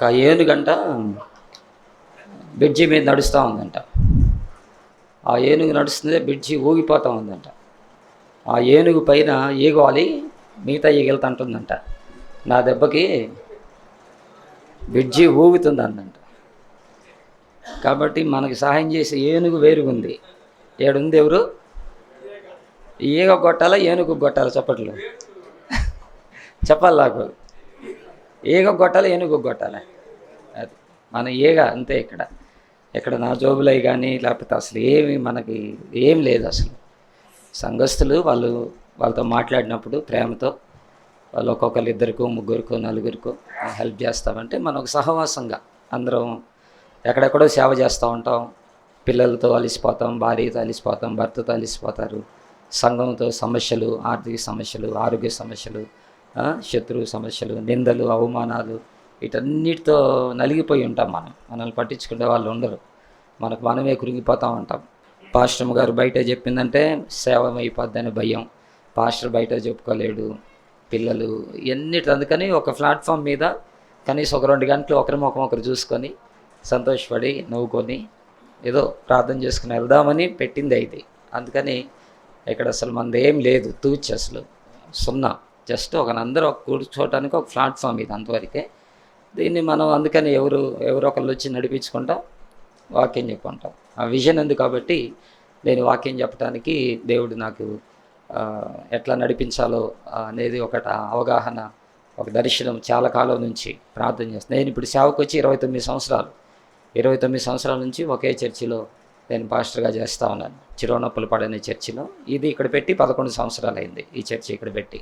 ఒక ఏనుగంట బ్రిడ్జి మీద నడుస్తూ ఉందంట. ఆ ఏనుగు నడుస్తుందే బ్రిడ్జి ఊగిపోతూ ఉందంట. ఆ ఏనుగు పైన ఈగవాలి మిగతా ఈగలతో అంటుందంట, నా దెబ్బకి బ్రిడ్జి ఊగుతుంది అందంట. కాబట్టి మనకి సహాయం చేసే ఏనుగు వేరుగుంది. ఏడుంది ఎవరు? ఈగ కొట్టాలా ఏనుగు కొట్టాలా? చప్పట్లు చెప్పాలి నాకు. ఈగ కొట్టాలి ఏనుగు కొట్టాలి? అది మన ఈగ అంతే. ఇక్కడ నా జోబులై కానీ లేకపోతే అసలు ఏమి మనకి ఏం లేదు. అసలు సంఘస్థులు వాళ్ళతో మాట్లాడినప్పుడు ప్రేమతో వాళ్ళు ఒక్కొక్కరు ఇద్దరికో ముగ్గురికో నలుగురికో హెల్ప్ చేస్తామంటే మనం ఒక సహవాసంగా అందరం ఎక్కడెక్కడో సేవ చేస్తూ ఉంటాం. పిల్లలతో అలిసిపోతాం, భార్యతో అలిసిపోతాం, భర్తతో అలిసిపోతారు, సంఘంతో సమస్యలు, ఆర్థిక సమస్యలు, ఆరోగ్య సమస్యలు, శత్రువు సమస్యలు, నిందలు, అవమానాలు, వీటన్నిటితో నలిగిపోయి ఉంటాం. మనల్ని పట్టించుకునే వాళ్ళు ఉండరు. మనమే కురిగిపోతూ ఉంటాం. పాస్టర్ గారు బయట చెప్పిందంటే సేవ అయిపోద్దని భయం, పాస్టర్ బయట చెప్పుకోలేడు, పిల్లలు ఎన్నిటి. అందుకని ఒక ప్లాట్ఫామ్ మీద కనీసం ఒక 2 గంటలు ఒకరి ముఖం ఒకరు చూసుకొని సంతోషపడి నవ్వుకొని ఏదో ప్రార్థన చేసుకుని వెళ్దామని పెట్టింది అయితే. అందుకని ఇక్కడ అసలు మనది ఏం లేదు, తూచి అసలు సున్నా. జస్ట్ అందరూ కూర్చోవటానికి ఒక ప్లాట్ఫామ్ ఇది, అంతవరకే. దీన్ని మనం అందుకని ఎవరో ఒకళ్ళు వచ్చి నడిపించుకుంటాం, వాక్యం చెప్పుకుంటాం. ఆ విజన్ ఉంది కాబట్టి నేను వాక్యం చెప్పడానికి దేవుడు నాకు ఎట్లా నడిపించాలో అనేది ఒకటి అవగాహన, ఒక దర్శనం చాలా కాలం నుంచి ప్రార్థన చేస్తాను. నేను ఇప్పుడు సేవకు వచ్చి 29 సంవత్సరాలు. 29 సంవత్సరాల నుంచి ఒకే చర్చిలో నేను పాస్టర్గా చేస్తూ ఉన్నాను. చిరునొప్పులపాడు చర్చిలో. ఇది ఇక్కడ పెట్టి 11 సంవత్సరాలు అయింది. ఈ చర్చి ఇక్కడ పెట్టి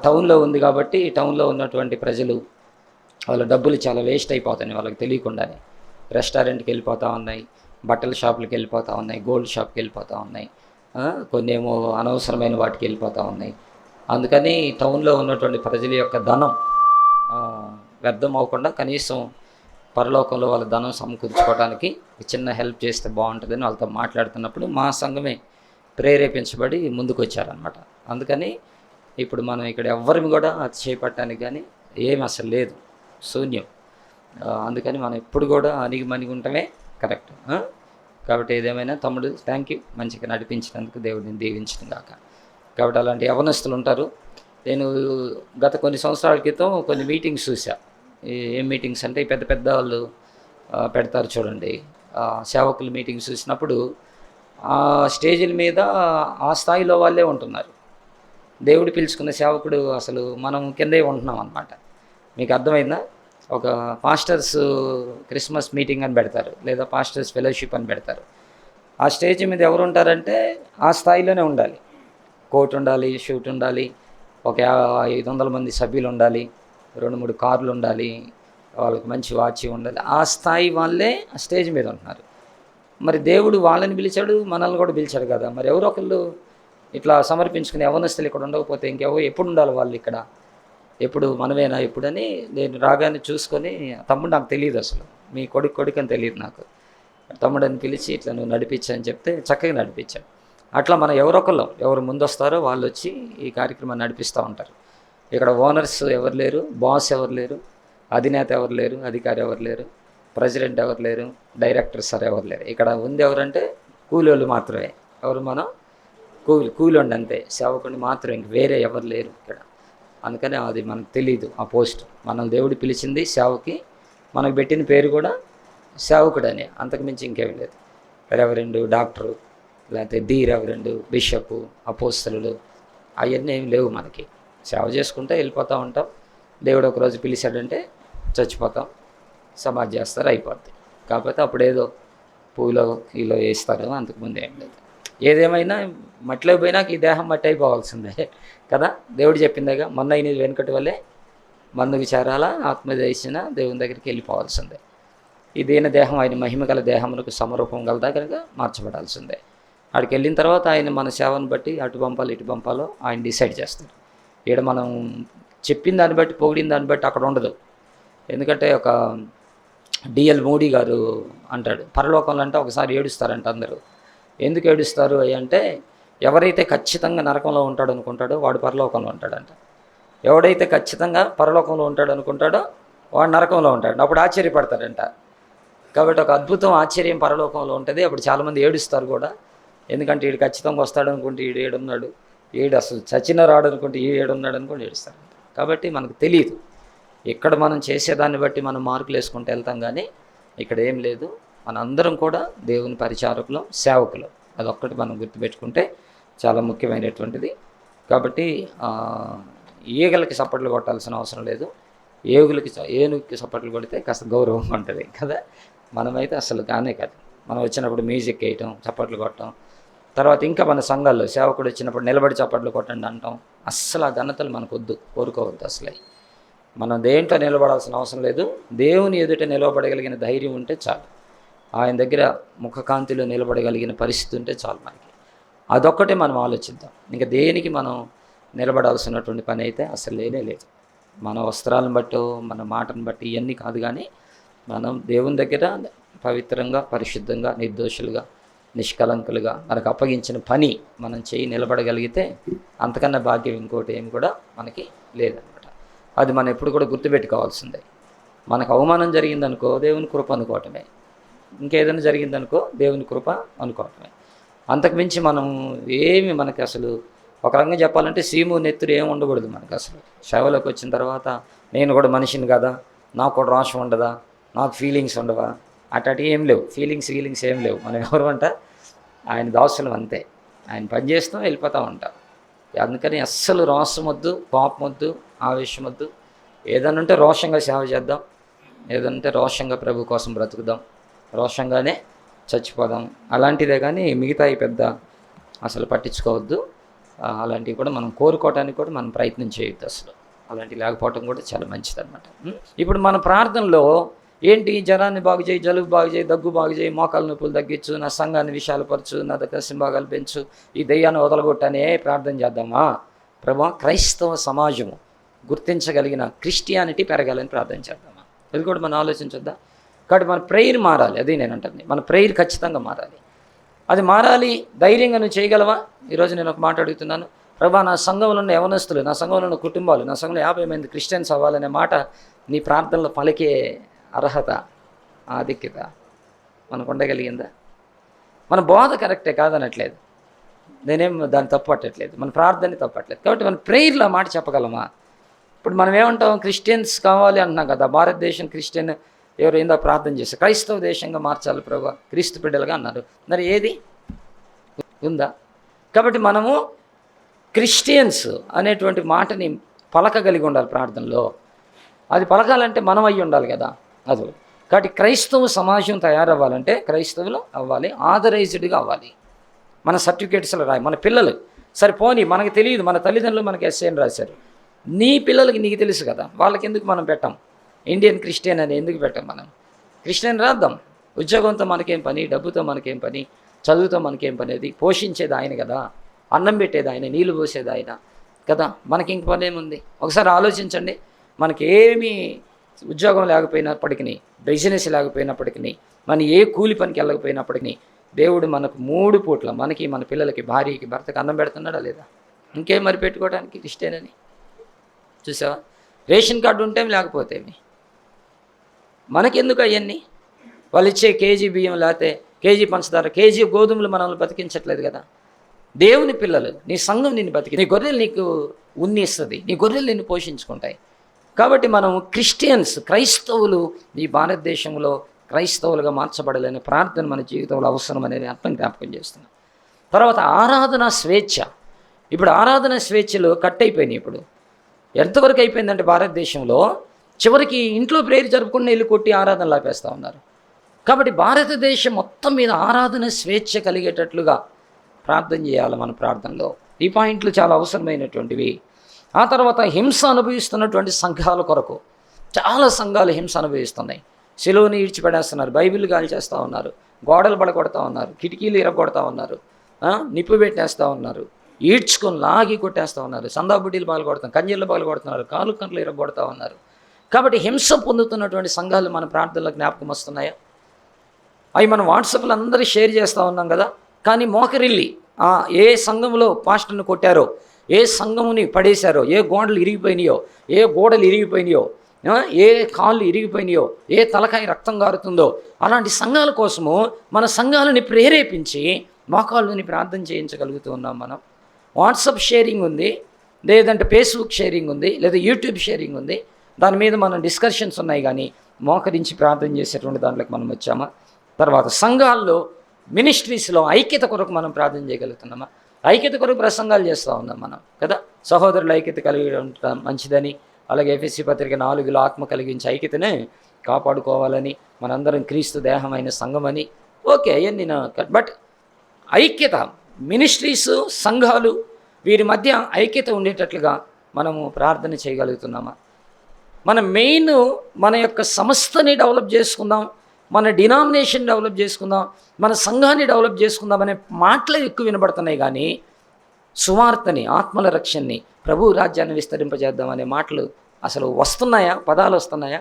టౌన్లో ఉంది కాబట్టి టౌన్లో ఉన్నటువంటి ప్రజలు వాళ్ళ డబ్బులు చాలా వేస్ట్ అయిపోతున్నాయి వాళ్ళకి తెలియకుండానే. రెస్టారెంట్కి వెళ్ళిపోతూ ఉన్నాయి, బట్టల షాపులకి వెళ్ళిపోతూ ఉన్నాయి, గోల్డ్ షాప్కి వెళ్ళిపోతూ ఉన్నాయి, కొన్ని ఏమో అనవసరమైన వాటికి వెళ్ళిపోతూ ఉన్నాయి. అందుకని టౌన్లో ఉన్నటువంటి ప్రజల యొక్క ధనం వ్యర్థం అవ్వకుండా కనీసం పరలోకంలో వాళ్ళ ధనం సమకూర్చుకోవడానికి చిన్న హెల్ప్ చేస్తే బాగుంటుందని వాళ్ళతో మాట్లాడుతున్నప్పుడు మా సంఘమే ప్రేరేపించబడి ముందుకు వచ్చారనమాట. అందుకని ఇప్పుడు మనం ఇక్కడ ఎవ్వరిని కూడా చేపట్టడానికి కానీ ఏమి అసలు లేదు, శూన్యం. అందుకని మనం ఎప్పుడు కూడా అణిగి ఉండటమే కరెక్ట్. కాబట్టి ఏదేమైనా తమ్ముడు థ్యాంక్ యూ, మంచిగా నడిపించినందుకు దేవుడిని దీవించిన దాకా. కాబట్టి అలాంటి యవనస్తులు ఉంటారు. నేను గత కొన్ని సంవత్సరాల క్రితం కొన్ని మీటింగ్స్ చూసా. ఏం మీటింగ్స్ అంటే పెద్ద పెద్ద వాళ్ళు పెడతారు చూడండి, సేవకుల మీటింగ్స్ చూసినప్పుడు ఆ స్టేజీల మీద ఆ స్థాయిలో వాళ్ళే ఉంటున్నారు. దేవుడు పిలుచుకున్న సేవకుడు అసలు మనం కిందే ఉంటున్నాం అన్నమాట. మీకు అర్థమైందా? ఒక పాస్టర్స్ క్రిస్మస్ మీటింగ్ అని పెడతారు, లేదా పాస్టర్స్ ఫెలోషిప్ అని పెడతారు. ఆ స్టేజ్ మీద ఎవరు ఉంటారంటే ఆ స్థాయిలోనే ఉండాలి. కోట్ ఉండాలి, షూట్ ఉండాలి, ఒక 500 మంది సభ్యులు ఉండాలి, 2-3 కార్లు ఉండాలి, వాళ్ళకి మంచి వాచ్ ఉండాలి. ఆ స్థాయి వాళ్ళే ఆ స్టేజ్ మీద ఉంటున్నారు. మరి దేవుడు వాళ్ళని పిలిచాడు, మనల్ని కూడా పిలిచాడు కదా. మరి ఎవరో ఒకళ్ళు ఇట్లా సమర్పించుకుని యవనస్తులు ఇక్కడ ఉండకపోతే ఎప్పుడు ఉండాలి వాళ్ళు ఇక్కడ? ఎప్పుడు మనమేనా ఎప్పుడని నేను రాగానే చూసుకొని, తమ్ముడు నాకు తెలియదు అసలు, మీ కొడుకు అని తెలియదు నాకు, తమ్ముడని పిలిచి ఇట్లా నువ్వు నడిపించని చెప్తే చక్కగా నడిపించాను. అట్లా మనం ఎవరు ముందు వస్తారో వాళ్ళు వచ్చి ఈ కార్యక్రమాన్ని నడిపిస్తూ ఉంటారు. ఇక్కడ ఓనర్స్ ఎవరు లేరు, బాస్ ఎవరు లేరు, అధినేత ఎవరు లేరు, అధికారి ఎవరు లేరు, ప్రెసిడెంట్ ఎవరు లేరు, డైరెక్టర్ సార్ ఎవరు లేరు. ఇక్కడ ఉంది ఎవరంటే కూలోళ్ళు మాత్రమే. ఎవరు? మనం కూలోండి అంతే, సేవకుని మాత్రం, ఇంక వేరే ఎవరు లేరు ఇక్కడ. అందుకని అది మనకు తెలీదు ఆ పోస్ట్. మనం దేవుడు పిలిచింది సేవకి, మనకు పెట్టిన పేరు కూడా సేవకుడని, అంతకుమించి ఇంకేం లేదు. రెవరెండు, డాక్టరు, లేకపోతే రెవరెండు, బిషపు, అపోస్తలులు అవన్నీ ఏమి లేవు మనకి. సేవ చేసుకుంటూ వెళ్ళిపోతూ ఉంటాం. దేవుడు ఒకరోజు పిలిచాడంటే చచ్చిపోతాం, సమాధి చేస్తారు, అయిపోద్ది. కాకపోతే అప్పుడేదో పూలో కీలో వేస్తారు, అంతకుముందు ఏం లేదు. ఏదేమైనా మట్టిలో పోయినాక ఈ దేహం మట్టి అయిపోవాల్సిందే కదా. దేవుడు చెప్పిందేగా, మొన్న అయినది వెనుకటి వల్లే మందుకు చేరాల, ఆత్మదేశిన దేవుని దగ్గరికి వెళ్ళిపోవాల్సిందే. ఈ దీన దేహం ఆయన మహిమ గల దేహమునకు సమరూపం గలదా కనుక మార్చబడాల్సిందే. అక్కడికి వెళ్ళిన తర్వాత ఆయన మన సేవను బట్టి అటు పంపాలి ఇటు పంపాలో ఆయన డిసైడ్ చేస్తారు. ఇక్కడ మనం చెప్పిన దాన్ని బట్టి, పొగిడిన దాన్ని బట్టి అక్కడ ఉండదు. ఎందుకంటే ఒక డిఎల్ మోడీ గారు అంటాడు, పరలోకంలో అంటే ఒకసారి ఏడుస్తారంట అందరూ. ఎందుకు ఏడుస్తారు అంటే, ఎవరైతే ఖచ్చితంగా నరకంలో ఉంటాడు అనుకుంటాడో వాడు పరలోకంలో ఉంటాడంట. ఎవడైతే ఖచ్చితంగా పరలోకంలో ఉంటాడు అనుకుంటాడో వాడు నరకంలో ఉంటాడు. అప్పుడు ఆశ్చర్యపడతాడంట. కాబట్టి ఒక అద్భుతం, ఆశ్చర్యం పరలోకంలో ఉంటుంది. అప్పుడు చాలామంది ఏడుస్తారు కూడా. ఎందుకంటే వీడు ఖచ్చితంగా వస్తాడు అనుకుంటే వీడు ఏడున్నాడు, వీడు అసలు చచ్చిన రాడు అనుకుంటే ఈ ఏడున్నాడు అనుకుంటే ఏడుస్తాడు. కాబట్టి మనకు తెలియదు. ఇక్కడ మనం చేసేదాన్ని బట్టి మనం మార్కులు వేసుకుంటూ వెళ్తాం, కానీ ఇక్కడ ఏం లేదు. మనందరం కూడా దేవుని పరిచారకులం, సేవకులం. అదొక్కటి మనం గుర్తుపెట్టుకుంటే చాలా ముఖ్యమైనటువంటిది. కాబట్టి ఈగలకి సప్పట్లు కొట్టాల్సిన అవసరం లేదు. ఏనుగుకి సప్పట్లు కొడితే కాస్త గౌరవం ఉంటుంది కదా. మనమైతే అసలు కానే కాదు. మనం వచ్చినప్పుడు మ్యూజిక్ వేయటం, చప్పట్లు కొట్టడం, తర్వాత ఇంకా మన సంఘాల్లో సేవకుడు వచ్చినప్పుడు నిలబడి చప్పట్లు కొట్టండి అంటాం. అస్సలు ఆ ఘనతలు మనకు వద్దు, కోరుకోవద్దు. అసలు మనం దేంట్లో నిలబడాల్సిన అవసరం లేదు. దేవుని ఎదుట నిలబడగలిగిన ధైర్యం ఉంటే చాలు. ఆయన దగ్గర ముఖకాంతిలో నిలబడగలిగిన పరిస్థితి ఉంటే చాలు మనకి. అదొక్కటే మనం ఆలోచిద్దాం. ఇంకా దేనికి మనం నిలబడాల్సినటువంటి పని అయితే అసలు లేనే లేదు. మన వస్త్రాలను బట్టో మన మాటను బట్టి ఇవన్నీ కాదు, కానీ మనం దేవుని దగ్గర పవిత్రంగా, పరిశుద్ధంగా, నిర్దోషులుగా, నిష్కలంకులుగా మనకు అప్పగించిన పని మనం చేయి నిలబడగలిగితే అంతకన్నా భాగ్యం ఇంకోటి ఏమి కూడా మనకి లేదనమాట. అది మనం ఎప్పుడు కూడా గుర్తుపెట్టుకోవాల్సిందే. మనకు అవమానం జరిగిందనుకో దేవుని కృప అనుకోవటమే, ఇంకేదైనా జరిగిందనుకో దేవుని కృప అనుకోవటమే. అంతకుమించి మనం ఏమి మనకి అసలు ఒక రకంగా చెప్పాలంటే సీము నెత్తురు ఏమి ఉండకూడదు మనకు. అసలు సేవలోకి వచ్చిన తర్వాత నేను కూడా మనిషిని కదా, నాకు కూడా రోషం ఉండదా, నాకు ఫీలింగ్స్ ఉండవా, అటు ఏం లేవు. ఫీలింగ్స్ ఏం లేవు. మనం ఎవరు అంట, ఆయన దాసులం అంతే. ఆయన పని చేస్తాం, వెళ్ళిపోతూ ఉంటాం. అందుకని అస్సలు రోషం వద్దు, కోపం వద్దు, ఆవేశం వద్దు. ఏదన్నా ఉంటే రోషంగా సేవ చేద్దాం, ఏదంటే రోషంగా ప్రభు కోసం బ్రతుకుదాం, రోషంగానే చచ్చిపోదాం. అలాంటిదే కానీ మిగతాయి పెద్ద అసలు పట్టించుకోవద్దు. అలాంటివి కూడా మనం కోరుకోవడానికి కూడా మనం ప్రయత్నం చేయొద్దు. అసలు అలాంటివి లేకపోవటం కూడా చాలా మంచిదన్నమాట. ఇప్పుడు మన ప్రార్థనలో ఏంటి, జ్వరాన్ని బాగు చేయి, జలుబు బాగు చేయి, దగ్గు బాగు చేయి, మోకాల నొప్పులు తగ్గించు, నా సంఘాన్ని విశాలపరచు, నా దగ్గర సింబాగాలు పెంచు, ఈ దయ్యాన్ని వదలగొట్టనే ప్రార్థన చేద్దామా? ప్రభా, క్రైస్తవ సమాజము గుర్తించగలిగిన క్రిస్టియానిటీ పెరగాలని ప్రార్థన చేద్దామా? అది కూడా మనం ఆలోచించొద్దా? కాబట్టి మన ప్రేయర్ మారాలి. అది నేను అంటుంది, మన ప్రేయర్ ఖచ్చితంగా మారాలి. అది మారాలి. ధైర్యంగా నువ్వు చేయగలవా? ఈరోజు నేను ఒక మాట అడుగుతున్నాను. ప్రభా, నా సంఘంలో ఉన్న యవనస్తులు, నా సంఘంలో ఉన్న కుటుంబాలు, నా సంఘంలో 50 మంది క్రిస్టియన్స్ అవ్వాలనే మాట నీ ప్రార్థనలో పలికే అర్హత, ఆధిక్యత మనకు ఉండగలిగిందా? మన బోధ కరెక్టే కాదనట్లేదు, నేనేం దాన్ని తప్పట్టట్లేదు, మన ప్రార్థన తప్పట్లేదు. కాబట్టి మన ప్రేయర్లో మాట చెప్పగలమా? ఇప్పుడు మనం ఏమంటాం, క్రిస్టియన్స్ కావాలి అంటున్నాం కదా. భారతదేశం క్రిస్టియన్ ఎవరు ఏందో ప్రార్థన చేస్తారు, క్రైస్తవ దేశంగా మార్చాలి ప్రభా, క్రీస్తు బిడ్డలుగా అన్నారు. మరి ఏది ఉందా? కాబట్టి మనము క్రిస్టియన్స్ అనేటువంటి మాటని పలకగలిగి ఉండాలి ప్రార్థనలో. అది పలకాలంటే మనం అయ్యి ఉండాలి కదా. అది కాబట్టి క్రైస్తవ సమాజం తయారవ్వాలంటే క్రైస్తవులు అవ్వాలి, ఆథరైజ్డ్గా అవ్వాలి. మన సర్టిఫికేట్స్లో రాయి. మన పిల్లలు సరిపోని మనకు తెలియదు, మన తల్లిదండ్రులు మనకి ఎస్ఏని రాశారు. నీ పిల్లలకి నీకు తెలుసు కదా, వాళ్ళకి ఎందుకు మనం పెట్టాం ఇండియన్ క్రిస్టియన్ అని? ఎందుకు పెట్టాం మనం? క్రిస్టియన్ రాద్దాం. ఉద్యోగంతో మనకేం పని, డబ్బుతో మనకేం పని, చదువుతో మనకేం పని? అది పోషించేది ఆయన కదా, అన్నం పెట్టేది ఆయన, నీళ్లు పోసేది ఆయన కదా. మనకి ఇంక పని ఏముంది? ఒకసారి ఆలోచించండి. మనకి ఏమీ ఉద్యోగం లేకపోయినప్పటికీ, బిజినెస్ లేకపోయినప్పటికీ, మన ఏ కూలి పనికి వెళ్ళకపోయినప్పటికీ దేవుడు మనకు 3 పూట్ల మనకి, మన పిల్లలకి, భార్యకి, భర్తకి అన్నం పెడుతున్నాడా లేదా? ఇంకేం మరి పెట్టుకోవడానికి క్రిస్టియన్ అని? చూసావా? రేషన్ కార్డు ఉంటే లేకపోతే మనకెందుకు అవన్నీ? వాళ్ళు ఇచ్చే కేజీ బియ్యం, లేకపోతే కేజీ పంచదార, కేజీ గోధుమలు మనల్ని బతికించట్లేదు కదా. దేవుని పిల్లలు, నీ సంఘం నిన్ను బతికి, నీ గొర్రెలు నీకు ఉన్ని ఇస్తుంది, నీ గొర్రెలు నిన్ను పోషించుకుంటాయి. కాబట్టి మనం క్రిస్టియన్స్, క్రైస్తవులు ఈ భారతదేశంలో క్రైస్తవులుగా మార్చబడాలనే ప్రార్థన మన జీవితంలో అవసరం అనేది అర్థం జ్ఞాపకం చేస్తున్నాం. తర్వాత ఆరాధన స్వేచ్ఛ. ఇప్పుడు ఆరాధన స్వేచ్ఛలు కట్ అయిపోయినాయి. ఇప్పుడు ఎంతవరకు అయిపోయిందంటే భారతదేశంలో చివరికి ఇంట్లో ప్రేయర్ జరుపుకుని వెళ్ళి కొట్టి ఆరాధనలు ఆపేస్తూ ఉన్నారు. కాబట్టి భారతదేశం మొత్తం మీద ఆరాధన స్వేచ్ఛ కలిగేటట్లుగా ప్రార్థన చేయాలి మన ప్రార్థనలో. ఈ పాయింట్లు చాలా అవసరమైనటువంటివి. ఆ తర్వాత హింస అనుభవిస్తున్నటువంటి సంఘాల కొరకు చాలా సంఘాలు హింస అనుభవిస్తున్నాయి. సిలువని ఈడ్చిపడేస్తున్నారు, బైబిల్ గాలి చేస్తూ ఉన్నారు, గోడలు పడగొడతా ఉన్నారు, కిటికీలు ఇరగొడతా ఉన్నారు, నిప్పు పెట్టేస్తూ ఉన్నారు, ఈడ్చుకొని లాగి కొట్టేస్తూ ఉన్నారు, సందాబుడ్డీలు పగలగొడుతున్నారు, కంజీళ్ళు పగలగొడుతున్నారు, కాలు కంటలు ఇరగొడతా ఉన్నారు. కాబట్టి హింస పొందుతున్నటువంటి సంఘాలు మన ప్రార్థనలో జ్ఞాపకం వస్తున్నాయా? అవి మనం వాట్సాప్లో అందరూ షేర్ చేస్తూ ఉన్నాం కదా. కానీ మోకరిల్లి ఏ సంఘంలో పాస్టర్ని కొట్టారో, ఏ సంఘముని పడేశారో, ఏ గోడలు ఇరిగిపోయినాయో, ఏ కాళ్ళు ఇరిగిపోయినాయో, ఏ తలకాయ రక్తం గారుతుందో అలాంటి సంఘాల కోసము మన సంఘాలని ప్రేరేపించి మోకాళ్ళుని ప్రార్థన చేయించగలుగుతూ ఉన్నాం. మనం వాట్సాప్ షేరింగ్ ఉంది, లేదంటే ఫేస్బుక్ షేరింగ్ ఉంది, లేదా యూట్యూబ్ షేరింగ్ ఉంది. దాని మీద మనం డిస్కషన్స్ ఉన్నాయి, కానీ మోకరించి ప్రార్థన చేసేటువంటి దాంట్లోకి మనం వచ్చామా? తర్వాత సంఘాల్లో మినిస్ట్రీస్లో ఐక్యత కొరకు మనం ప్రార్థన చేయగలుగుతున్నామా? ఐక్యత కొరకు ప్రసంగాలు చేస్తూ ఉన్నాం మనం కదా. సహోదరుల ఐక్యత కలిగి ఉండటం మంచిదని, అలాగే ఎఫెసీ పత్రిక 4లో ఆత్మ కలిగించి ఐక్యతనే కాపాడుకోవాలని, మనందరం క్రీస్తు దేహమైన సంఘమని. ఓకే, అవన్నీ బట్ ఐక్యత, మినిస్ట్రీస్, సంఘాలు వీరి మధ్య ఐక్యత ఉండేటట్లుగా మనము ప్రార్థన చేయగలుగుతున్నామా? మన మెయిన్ మన యొక్క సంస్థని డెవలప్ చేసుకుందాం, మన డినామినేషన్ డెవలప్ చేసుకుందాం, మన సంఘాన్ని డెవలప్ చేసుకుందాం అనే మాటలు ఎక్కువ వినబడుతున్నాయి, కానీ సువార్తని, ఆత్మల రక్షణని, ప్రభు రాజ్యాన్ని విస్తరింపజేద్దాం అనే మాటలు అసలు వస్తున్నాయా? పదాలు వస్తున్నాయా?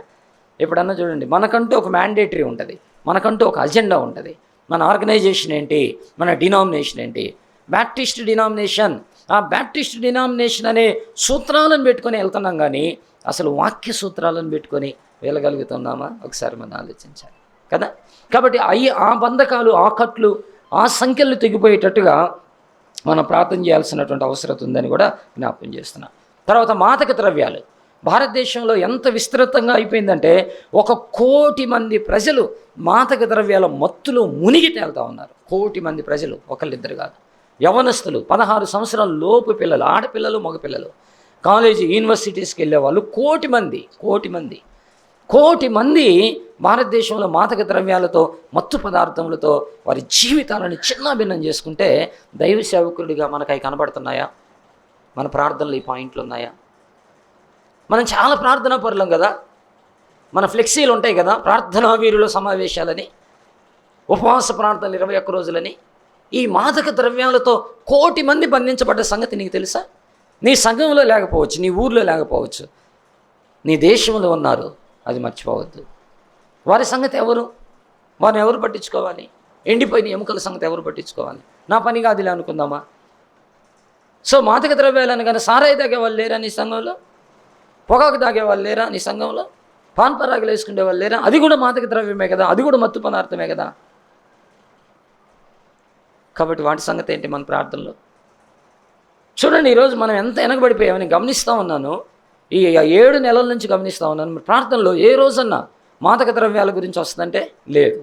ఎప్పుడన్నా చూడండి, మనకంటూ ఒక మ్యాండేటరీ ఉంటుంది, మనకంటూ ఒక అజెండా ఉంటుంది. మన ఆర్గనైజేషన్ ఏంటి, మన డినామినేషన్ ఏంటి? Baptist denomination. ఆ బ్యాప్టిస్ట్ డినామినేషన్ అనే సూత్రాలను పెట్టుకొని వెళ్తున్నాం, కానీ అసలు వాక్య సూత్రాలను పెట్టుకొని వెళ్ళగలుగుతున్నామా? ఒకసారి మనం ఆలోచించాలి కదా. కాబట్టి ఆ బంధకాలు, ఆ కట్లు, ఆ సంఖ్యలు తెగిపోయేటట్టుగా మనం ప్రార్థన చేయాల్సినటువంటి అవసరం ఉందని కూడా జ్ఞాపకం చేస్తున్నాం. తర్వాత మాదక ద్రవ్యాలు భారతదేశంలో ఎంత విస్తృతంగా అయిపోయిందంటే 1 కోటి మంది ప్రజలు మాదక ద్రవ్యాల మత్తులో మునిగి తేలుతూ ఉన్నారు. 1 కోటి మంది ప్రజలు, ఒకళ్ళిద్దరు కాదు. యవనస్తులు, 16 సంవత్సరాల లోపు పిల్లలు, ఆడపిల్లలు, మగపిల్లలు, కాలేజీ, యూనివర్సిటీస్కి వెళ్ళే వాళ్ళు 1 కోటి మంది భారతదేశంలో మాదక ద్రవ్యాలతో, మత్తు పదార్థములతో వారి జీవితాలను చిన్నాభిన్నం చేసుకుంటే దైవ సేవకుడిగా మనకు అవి కనబడుతున్నాయా? మన ప్రార్థనలు ఈ పాయింట్లు ఉన్నాయా? మనం చాలా ప్రార్థనా పరులం కదా. మన ఫ్లెక్సీలు ఉంటాయి కదా, ప్రార్థనా వీరుల సమావేశాలని, ఉపవాస ప్రార్థనలు 21 రోజులని. ఈ మాదక ద్రవ్యాలతో 1 కోటి మంది బంధించబడ్డ సంగతి నీకు తెలుసా? నీ సంఘంలో లేకపోవచ్చు, నీ ఊర్లో లేకపోవచ్చు, నీ దేశంలో ఉన్నారు, అది మర్చిపోవద్దు. వారి సంగతి ఎవరు? వారిని ఎవరు పట్టించుకోవాలి? ఎండిపోయిన ఎముకల సంగతి ఎవరు పట్టించుకోవాలి? నా పని కాదులే అనుకుందామా? సో మాదక ద్రవ్యాలని కానీ సారాయి తాగే వాళ్ళు లేరా నీ సంఘంలో? పొగాకు తాగే వాళ్ళు లేరా నీ సంఘంలో? పాన్ పరాగులు వేసుకునే వాళ్ళు లేరా? అది కూడా మాదక ద్రవ్యమే కదా, అది కూడా మత్తు పదార్థమే కదా. కాబట్టి వాటి సంగతి ఏంటి మన ప్రార్థనలో? చూడండి, ఈరోజు మనం ఎంత వెనకబడిపోయామని గమనిస్తూ ఉన్నాను. ఈ 7 నెలల నుంచి గమనిస్తూ ఉన్నాను. ప్రార్థనలో ఏ రోజన్నా మాదక ద్రవ్యాల గురించి వస్తుందంటే లేదు.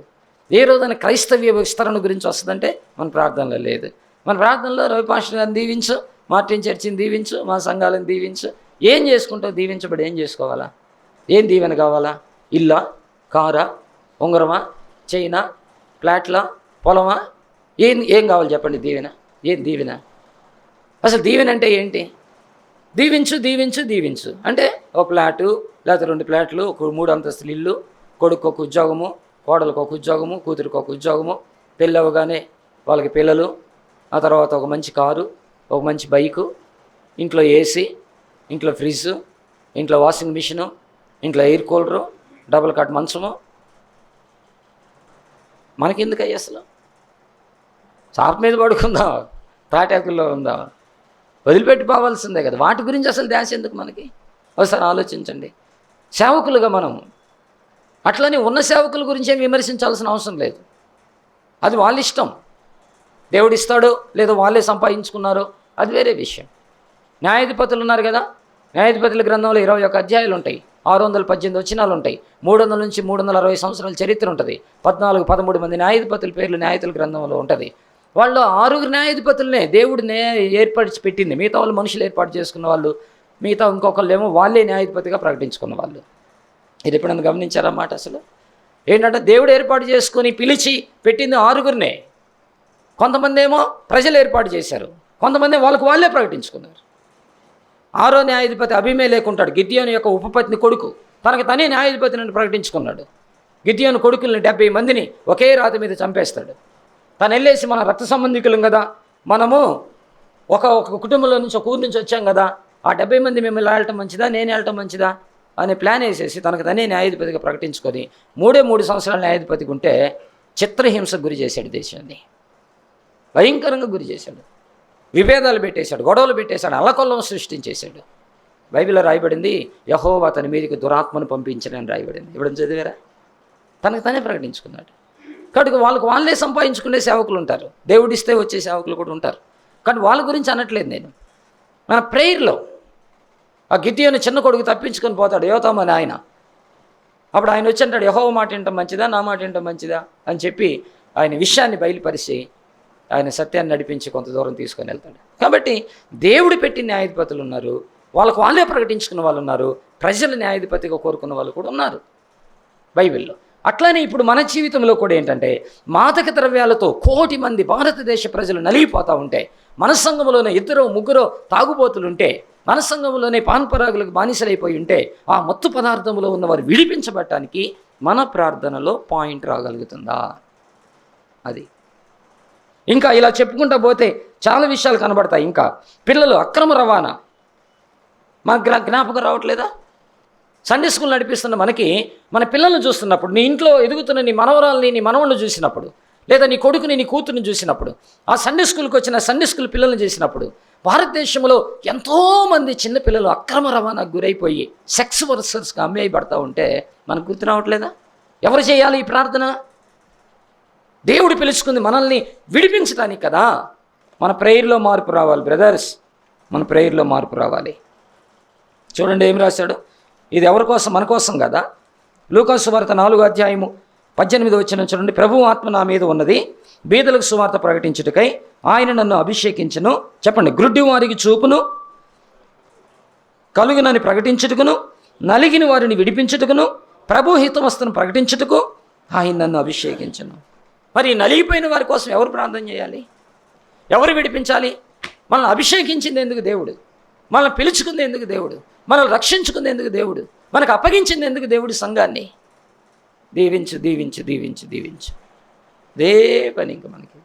ఏ రోజైనా క్రైస్తవ్య విస్తరణ గురించి వస్తుందంటే మన ప్రార్థనలో లేదు. మన ప్రార్థనలో రవి పాస్టర్ గారిని దీవించు, మార్టిన్ చర్చిని దీవించు, మా సంఘాలను దీవించు. ఏం చేసుకుంటావు? దీవించబడి ఏం చేసుకోవాలా? ఏం దీవెన కావాలా? ఇల్లా, కారా, ఉంగరమా, చైనా, ఫ్లాట్లా, పొలమా? ఏం కావాలి చెప్పండి? దీవెన. ఏం దీవెన? అసలు దీవెన అంటే ఏంటి? దీవించు అంటే ఒక ఫ్లాటు, లేకపోతే 2 ఫ్లాట్లు, ఒక 3 అంతస్తులు ఇల్లు, కొడుకు ఒక ఉద్యోగము, కోడలకు ఒక ఉద్యోగము, కూతురికి ఒక ఉద్యోగము, పెళ్ళి అవ్వగానే వాళ్ళకి పిల్లలు, ఆ తర్వాత ఒక మంచి కారు, ఒక మంచి బైకు, ఇంట్లో ఏసీ, ఇంట్లో ఫ్రిడ్జ్, ఇంట్లో వాషింగ్ మిషను, ఇంట్లో ఎయిర్ కూలరు, డబుల్ కాట్ మంచము. మనకెందుకు అయ్యి అసలు? చాప మీద పడుకుందాం, తాటాకుల్లో ఉందాం, వదిలిపెట్టి పోవాల్సిందే కదా. వాటి గురించి అసలు ధ్యాస ఎందుకు మనకి? ఒకసారి ఆలోచించండి. సేవకులుగా మనం అట్లనే ఉన్న సేవకుల గురించి ఏం విమర్శించాల్సిన అవసరం లేదు. అది వాళ్ళ ఇష్టం. దేవుడు ఇస్తాడో లేదో వాళ్ళే సంపాదించుకున్నారో అది వేరే విషయం. న్యాయాధిపతులు ఉన్నారు కదా, న్యాయాధిపతుల గ్రంథంలో 21 అధ్యాయాలు ఉంటాయి, 618 వచనాలు ఉంటాయి, 300 నుంచి 360 సంవత్సరాల చరిత్ర ఉంటుంది. 14-13 మంది న్యాయాధిపతుల పేర్లు న్యాయాధిపతుల గ్రంథంలో ఉంటుంది. వాళ్ళు 6 న్యాయాధిపతులనే దేవుడు ఏర్పరిచి పెట్టింది. మిగతా వాళ్ళు మనుషులు ఏర్పాటు చేసుకున్న వాళ్ళు, మిగతా ఇంకొకళ్ళు ఏమో వాళ్ళే న్యాయాధిపతిగా ప్రకటించుకున్న వాళ్ళు. ఇది ఎప్పుడైనా గమనించారన్నమాట? అసలు ఏంటంటే దేవుడు ఏర్పాటు చేసుకొని పిలిచి పెట్టింది 6గురినే. కొంతమంది ఏమో ప్రజలు ఏర్పాటు చేశారు, కొంతమంది వాళ్ళే ప్రకటించుకున్నారు. 6వ న్యాయాధిపతి అభిమేలెకు ఉంటాడు, గిద్యోను యొక్క ఉపపత్ని కొడుకు, తనకు తనే న్యాయాధిపతిని ప్రకటించుకున్నాడు. గిద్యోను కొడుకుల్ని 70 మందిని ఒకే రాతి మీద చంపేస్తాడు. తను వెళ్ళేసి మన రక్త సంబంధికులం కదా, మనము ఒక కుటుంబంలో నుంచి, ఒక ఊరు నుంచి వచ్చాం కదా, ఆ 70 మంది మిమ్మల్ని వెళ్ళటం మంచిదా, నేను వెళ్ళటం మంచిదా అనే ప్లాన్ వేసేసి తనకు తనే న్యాయాధిపతిగా ప్రకటించుకొని 3 సంవత్సరాల న్యాయాధిపతిగా ఉంటే చిత్రహింసకు గురి చేశాడు, దేశాన్ని భయంకరంగా గురి చేశాడు, విభేదాలు పెట్టేశాడు, గొడవలు పెట్టేశాడు, అల్లకొల్లం సృష్టించేశాడు. బైబిల్లో రాయబడింది, యెహోవా అతని మీదకి దురాత్మను పంపించనని రాయబడింది. ఇప్పుడు చదివారా? తనకు తనే ప్రకటించుకున్నాడు. కాబట్టి వాళ్ళే సంపాదించుకునే సేవకులు ఉంటారు, దేవుడిస్తే వచ్చే సేవకులు కూడా ఉంటారు. కానీ వాళ్ళ గురించి అనట్లేదు నేను. మన ప్రేయర్లో ఆ గిద్యోను చిన్న కొడుకు తప్పించుకొని పోతాడు, యోతాము అని ఆయన. అప్పుడు ఆయన వచ్చి అంటాడు, యెహోవా మాట వినటం మంచిదా, నా మాట వినటం మంచిదా అని చెప్పి ఆయన విషయాన్ని బయలుపరిచి ఆయన సత్యాన్ని నడిపించి కొంత దూరం తీసుకొని వెళ్తాడు. కాబట్టి దేవుడు పెట్టిన న్యాయాధిపతులు ఉన్నారు, వాళ్ళే ప్రకటించుకున్న వాళ్ళు ఉన్నారు, ప్రజలు న్యాయాధిపతిగా కోరుకున్న వాళ్ళు కూడా ఉన్నారు బైబిల్లో. అట్లానే ఇప్పుడు మన జీవితంలో కూడా ఏంటంటే, మాదక ద్రవ్యాలతో కోటి మంది భారతదేశ ప్రజలు నలిగిపోతూ ఉంటే, మన సంఘంలోనే 2-3 తాగుబోతులు ఉంటే, మన సంఘంలోనే పాన్పరాగులకు బానిసలైపోయి ఉంటే, ఆ మత్తు పదార్థంలో ఉన్నవారు విడిపించబడటానికి మన ప్రార్థనలో పాయింట్ రాగలుగుతుందా? అది ఇంకా ఇలా చెప్పుకుంటూ పోతే చాలా విషయాలు కనబడతాయి. ఇంకా పిల్లలు అక్రమ రవాణా మనకు జ్ఞాపకం రావట్లేదా? సండే స్కూల్ నడిపిస్తున్న మనకి మన పిల్లల్ని చూస్తున్నప్పుడు, నీ ఇంట్లో ఎదుగుతున్న నీ మనవరాల్ని, నీ మనవళ్ళని చూసినప్పుడు, లేదా నీ కొడుకుని, నీ కూతుర్ని చూసినప్పుడు, ఆ సండే స్కూల్కి వచ్చిన సండే స్కూల్ పిల్లల్ని చేసినప్పుడు, భారతదేశంలో ఎంతోమంది చిన్నపిల్లలు అక్రమ రవాణాకు గురైపోయి సెక్స్ వర్కర్స్గా అమ్మేయబడతా ఉంటే మనకు గుర్తు రావట్లేదా? ఎవరు చేయాలి ఈ ప్రార్థన? దేవుడు పిలుచుకుంది మనల్ని విడిపించడానికి కదా. మన ప్రేయర్లో మార్పు రావాలి బ్రదర్స్, మన ప్రేయర్లో మార్పు రావాలి. చూడండి ఏం రాశాడు. ఇది ఎవరి కోసం? మన కోసం కదా. లూకా సువార్త 4:18 చూడండి. ప్రభువు ఆత్మ నా మీద ఉన్నది, బీదలకు సువార్త ప్రకటించుటకై ఆయన నన్ను అభిషేకించును. చెప్పండి. గ్రుడ్డి వారికి చూపును, కలుగునని ప్రకటించుటకును, నలిగిన వారిని విడిపించుటకును, ప్రభు హితవస్తును ప్రకటించుటకు ఆయన నన్ను అభిషేకించును. మరి నలిగిపోయిన వారి కోసం ఎవరు ప్రార్థన చేయాలి? ఎవరు విడిపించాలి? మనల్ని అభిషేకించింది ఎందుకు దేవుడు? మనల్ని పిలుచుకుంది ఎందుకు దేవుడు? మనల్ని రక్షించుకుంది ఎందుకు దేవుడు? మనకు అప్పగించింది ఎందుకు దేవుడు? సంఘాన్ని దీవించు, దీవించు, దీవించు, దీవించు. దే పని ఇంకా మనకి.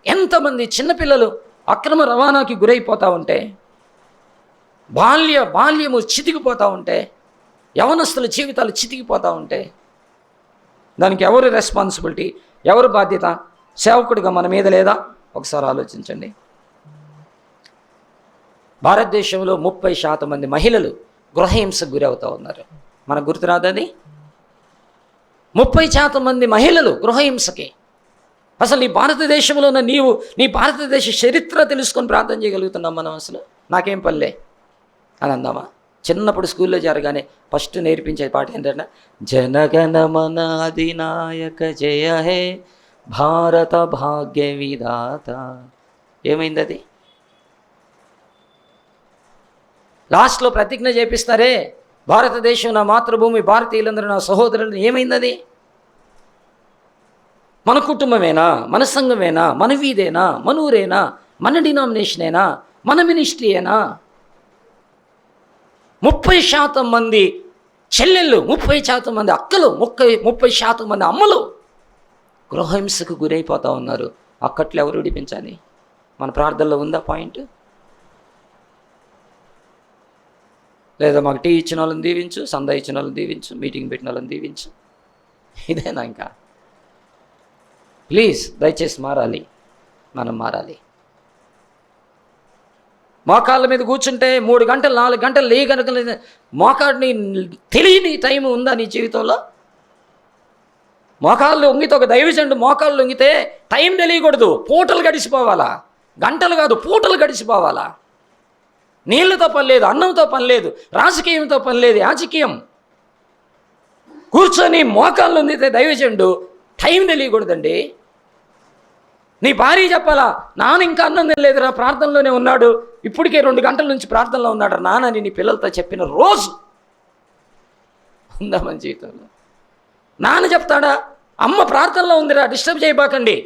ఎంతమంది చిన్నపిల్లలు అక్రమ రవాణాకి గురైపోతూ ఉంటే, బాల్యము చితికిపోతూ ఉంటే, యవనస్తుల జీవితాలు చితికిపోతూ ఉంటే, దానికి ఎవరు రెస్పాన్సిబిలిటీ, ఎవరు బాధ్యత? సేవకుడిగా మన మీద లేదా? ఒకసారి ఆలోచించండి. భారతదేశంలో 30% మంది మహిళలు గృహహింసకు గురవుతూ ఉన్నారు. మనకు గుర్తురాదని? 30% మంది మహిళలు గృహహింసకి. అసలు నీ భారతదేశంలో ఉన్న నీవు నీ భారతదేశ చరిత్ర తెలుసుకొని ప్రార్థన చేయగలుగుతున్నాం మనం? అసలు నాకేం పల్లె అని అందామా? చిన్నప్పుడు స్కూల్లో జరగానే ఫస్ట్ నేర్పించే పాట ఏంటంటే, జనగణమన అధినాయక జయ హే భారత భాగ్య విధాత. ఏమైంది అది? లాస్ట్లో ప్రతిజ్ఞ చేపిస్తారే, భారతదేశం నా మాతృభూమి, భారతీయులందరూ నా సహోదరులు. ఏమైంది అది? మన కుటుంబమేనా? మన సంఘమేనా? మన వీధేనా? మన ఊరేనా? మన డినామినేషనేనా? మన మినిస్ట్రీయేనా? 30% మంది చెల్లెళ్ళు, 30% మంది అక్కలు, 30% మంది అమ్మలు గృహహింసకు గురైపోతూ ఉన్నారు. అక్కట్లు ఎవరు విడిపించాలి? మన ప్రార్థనలో ఉందా పాయింట్? లేదా మాకు టీ ఇచ్చిన వాళ్ళని దీవించు, సందా ఇచ్చిన వాళ్ళని దీవించు, మీటింగ్ పెట్టిన వాళ్ళని దీవించు, ఇదేనా? ఇంకా ప్లీజ్ దయచేసి మారాలి, మనం మారాలి. మోకాళ్ళ మీద కూర్చుంటే 3 గంటలు 4 గంటలు లేయగలగలేదు. మోకాడిని తెలియని టైం ఉందా నీ జీవితంలో? మోకాళ్ళు వంగితే, ఒక దైవజనుడు మోకాళ్ళు వంగితే టైం తెలియకూడదు. పూటలు గడిచిపోవాలా, గంటలు కాదు, పూటలు గడిచిపోవాలా. నీళ్ళతో పని లేదు, అన్నంతో పని లేదు, రాజకీయంతో పని లేదు. రాజకీయం కూర్చొని మోకాళ్ళు వంగితే దైవజనుడు టైం తెలియకూడదండి. నీ భార్య చెప్పాలా, నాన్న ఇంకా అన్నం తినలేదురా, ప్రార్థనలోనే ఉన్నాడు, ఇప్పటికే 2 గంటల నుంచి ప్రార్థనలో ఉన్నాడు నాన్న అని నీ పిల్లలతో చెప్పిన రోజు ఉందా మన జీవితంలో? నాన్న చెప్తాడా, అమ్మ ప్రార్థనలో ఉందిరా, డిస్టర్బ్ చేయబాకండి,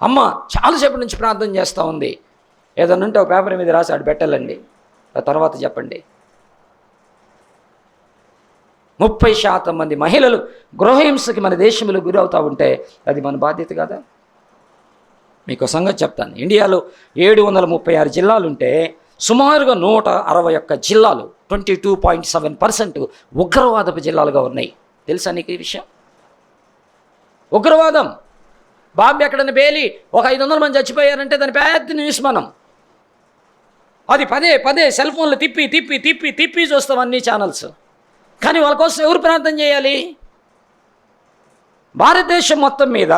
అమ్మ చాలాసేపటి నుంచి ప్రార్థన చేస్తూ ఉంది, ఏదన్నా ఉంటే ఒక పేపర్ మీద రాసి ఆడు పెట్టాలండి, తర్వాత చెప్పండి. 30% మంది మహిళలు గృహహింసకి మన దేశంలో గురి అవుతూ ఉంటే అది మన బాధ్యత కదా? మీకు సంగతి చెప్తాను. ఇండియాలో 736 జిల్లాలుంటే సుమారుగా 161 జిల్లాలు 22.7% ఉగ్రవాదపు జిల్లాలుగా ఉన్నాయి. తెలుసా నీకు ఈ విషయం? ఉగ్రవాదం బాంబు ఎక్కడైనా పేలి ఒక 500 మంది చచ్చిపోయారంటే దాని పెద్ద న్యూస్. మనం అది పదే పదే సెల్ ఫోన్లు తిప్పి తిప్పి తిప్పి తిప్పి చూస్తాం అన్ని ఛానల్స్. కానీ వాళ్ళ కోసం ఎవరు ప్రార్థన చేయాలి? భారతదేశం మొత్తం మీద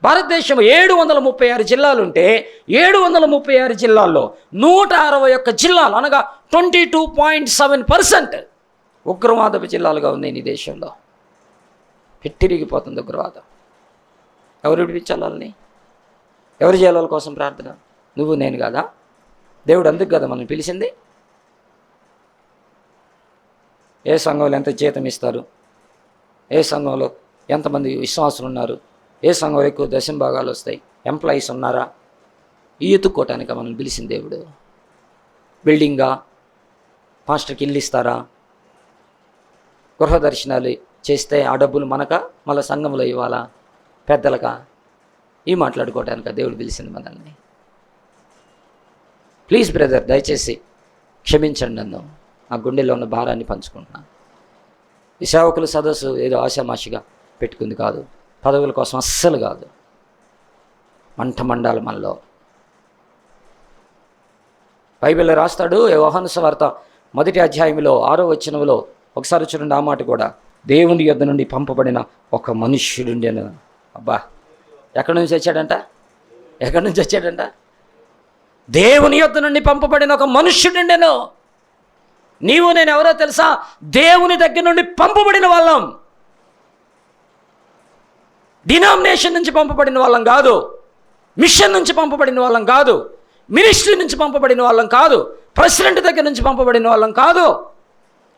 భారతదేశం 736 జిల్లాలుంటే 736 జిల్లాల్లో 161 జిల్లాలు అనగా 22.7% ఉగ్రవాదపు జిల్లాలుగా ఉన్నాయి ఈ దేశంలో. పెట్టిరిగిపోతుంది ఉగ్రవాదం. ఎవరు విడిపించాలి వాళ్ళని? ఎవరు చేయాలి వాళ్ళ కోసం ప్రార్థన? నువ్వు నేను కాదా? దేవుడు అందుకు కదా మనం పిలిచింది. ఏ సంఘంలో ఎంత జీతం ఇస్తారు, ఏ సంఘంలో ఎంతమంది విశ్వాసులు ఉన్నారు, ఏ సంఘంలో ఎక్కువ దశంభాగాలు వస్తాయి, ఎంప్లాయీస్ ఉన్నారా, ఈ ఎత్తుక్కోవటానికి మనం పిలిచింది దేవుడు. బిల్డింగా, పాస్టర్కి ఇల్లు ఇస్తారా, గృహ దర్శనాలు చేస్తే ఆ డబ్బులు మనక మళ్ళీ సంఘంలో ఇవ్వాలా, పెద్దలకా, ఈ మాట్లాడుకోవటానిక దేవుడు పిలిచింది మనల్ని. ప్లీజ్ బ్రదర్, దయచేసి క్షమించండి, నన్ను ఆ గుండెల్లో ఉన్న భారాన్ని పంచుకుంటున్నాను. ఈ సేవకుల సదస్సు ఏదో ఆశామాషిగా పెట్టుకుంది కాదు, పదవుల కోసం అస్సలు కాదు. మంటమండాలి మనలో. బైబిల్లో రాస్తాడు యోహాను సువార్త 1వ అధ్యాయంలో 6వ వచనంలో, ఒకసారి చూడండి ఆ మాట కూడా, దేవుని యొద్ద నుండి పంపబడిన ఒక మనుష్యుడుండెను. అబ్బా, ఎక్కడి నుంచి వచ్చాడంట? ఎక్కడి నుంచి వచ్చాడంట? దేవుని యొద్ద నుండి పంపబడిన ఒక మనుష్యుడుండెను. నీవు నేను ఎవరో తెలుసా? దేవుని దగ్గర నుండి పంపబడిన వాళ్ళం. డినామినేషన్ నుంచి పంపబడిన వాళ్ళం కాదు, మిషన్ నుంచి పంపబడిన వాళ్ళం కాదు, మినిస్ట్రీ నుంచి పంపబడిన వాళ్ళం కాదు, ప్రెసిడెంట్ దగ్గర నుంచి పంపబడిన వాళ్ళం కాదు,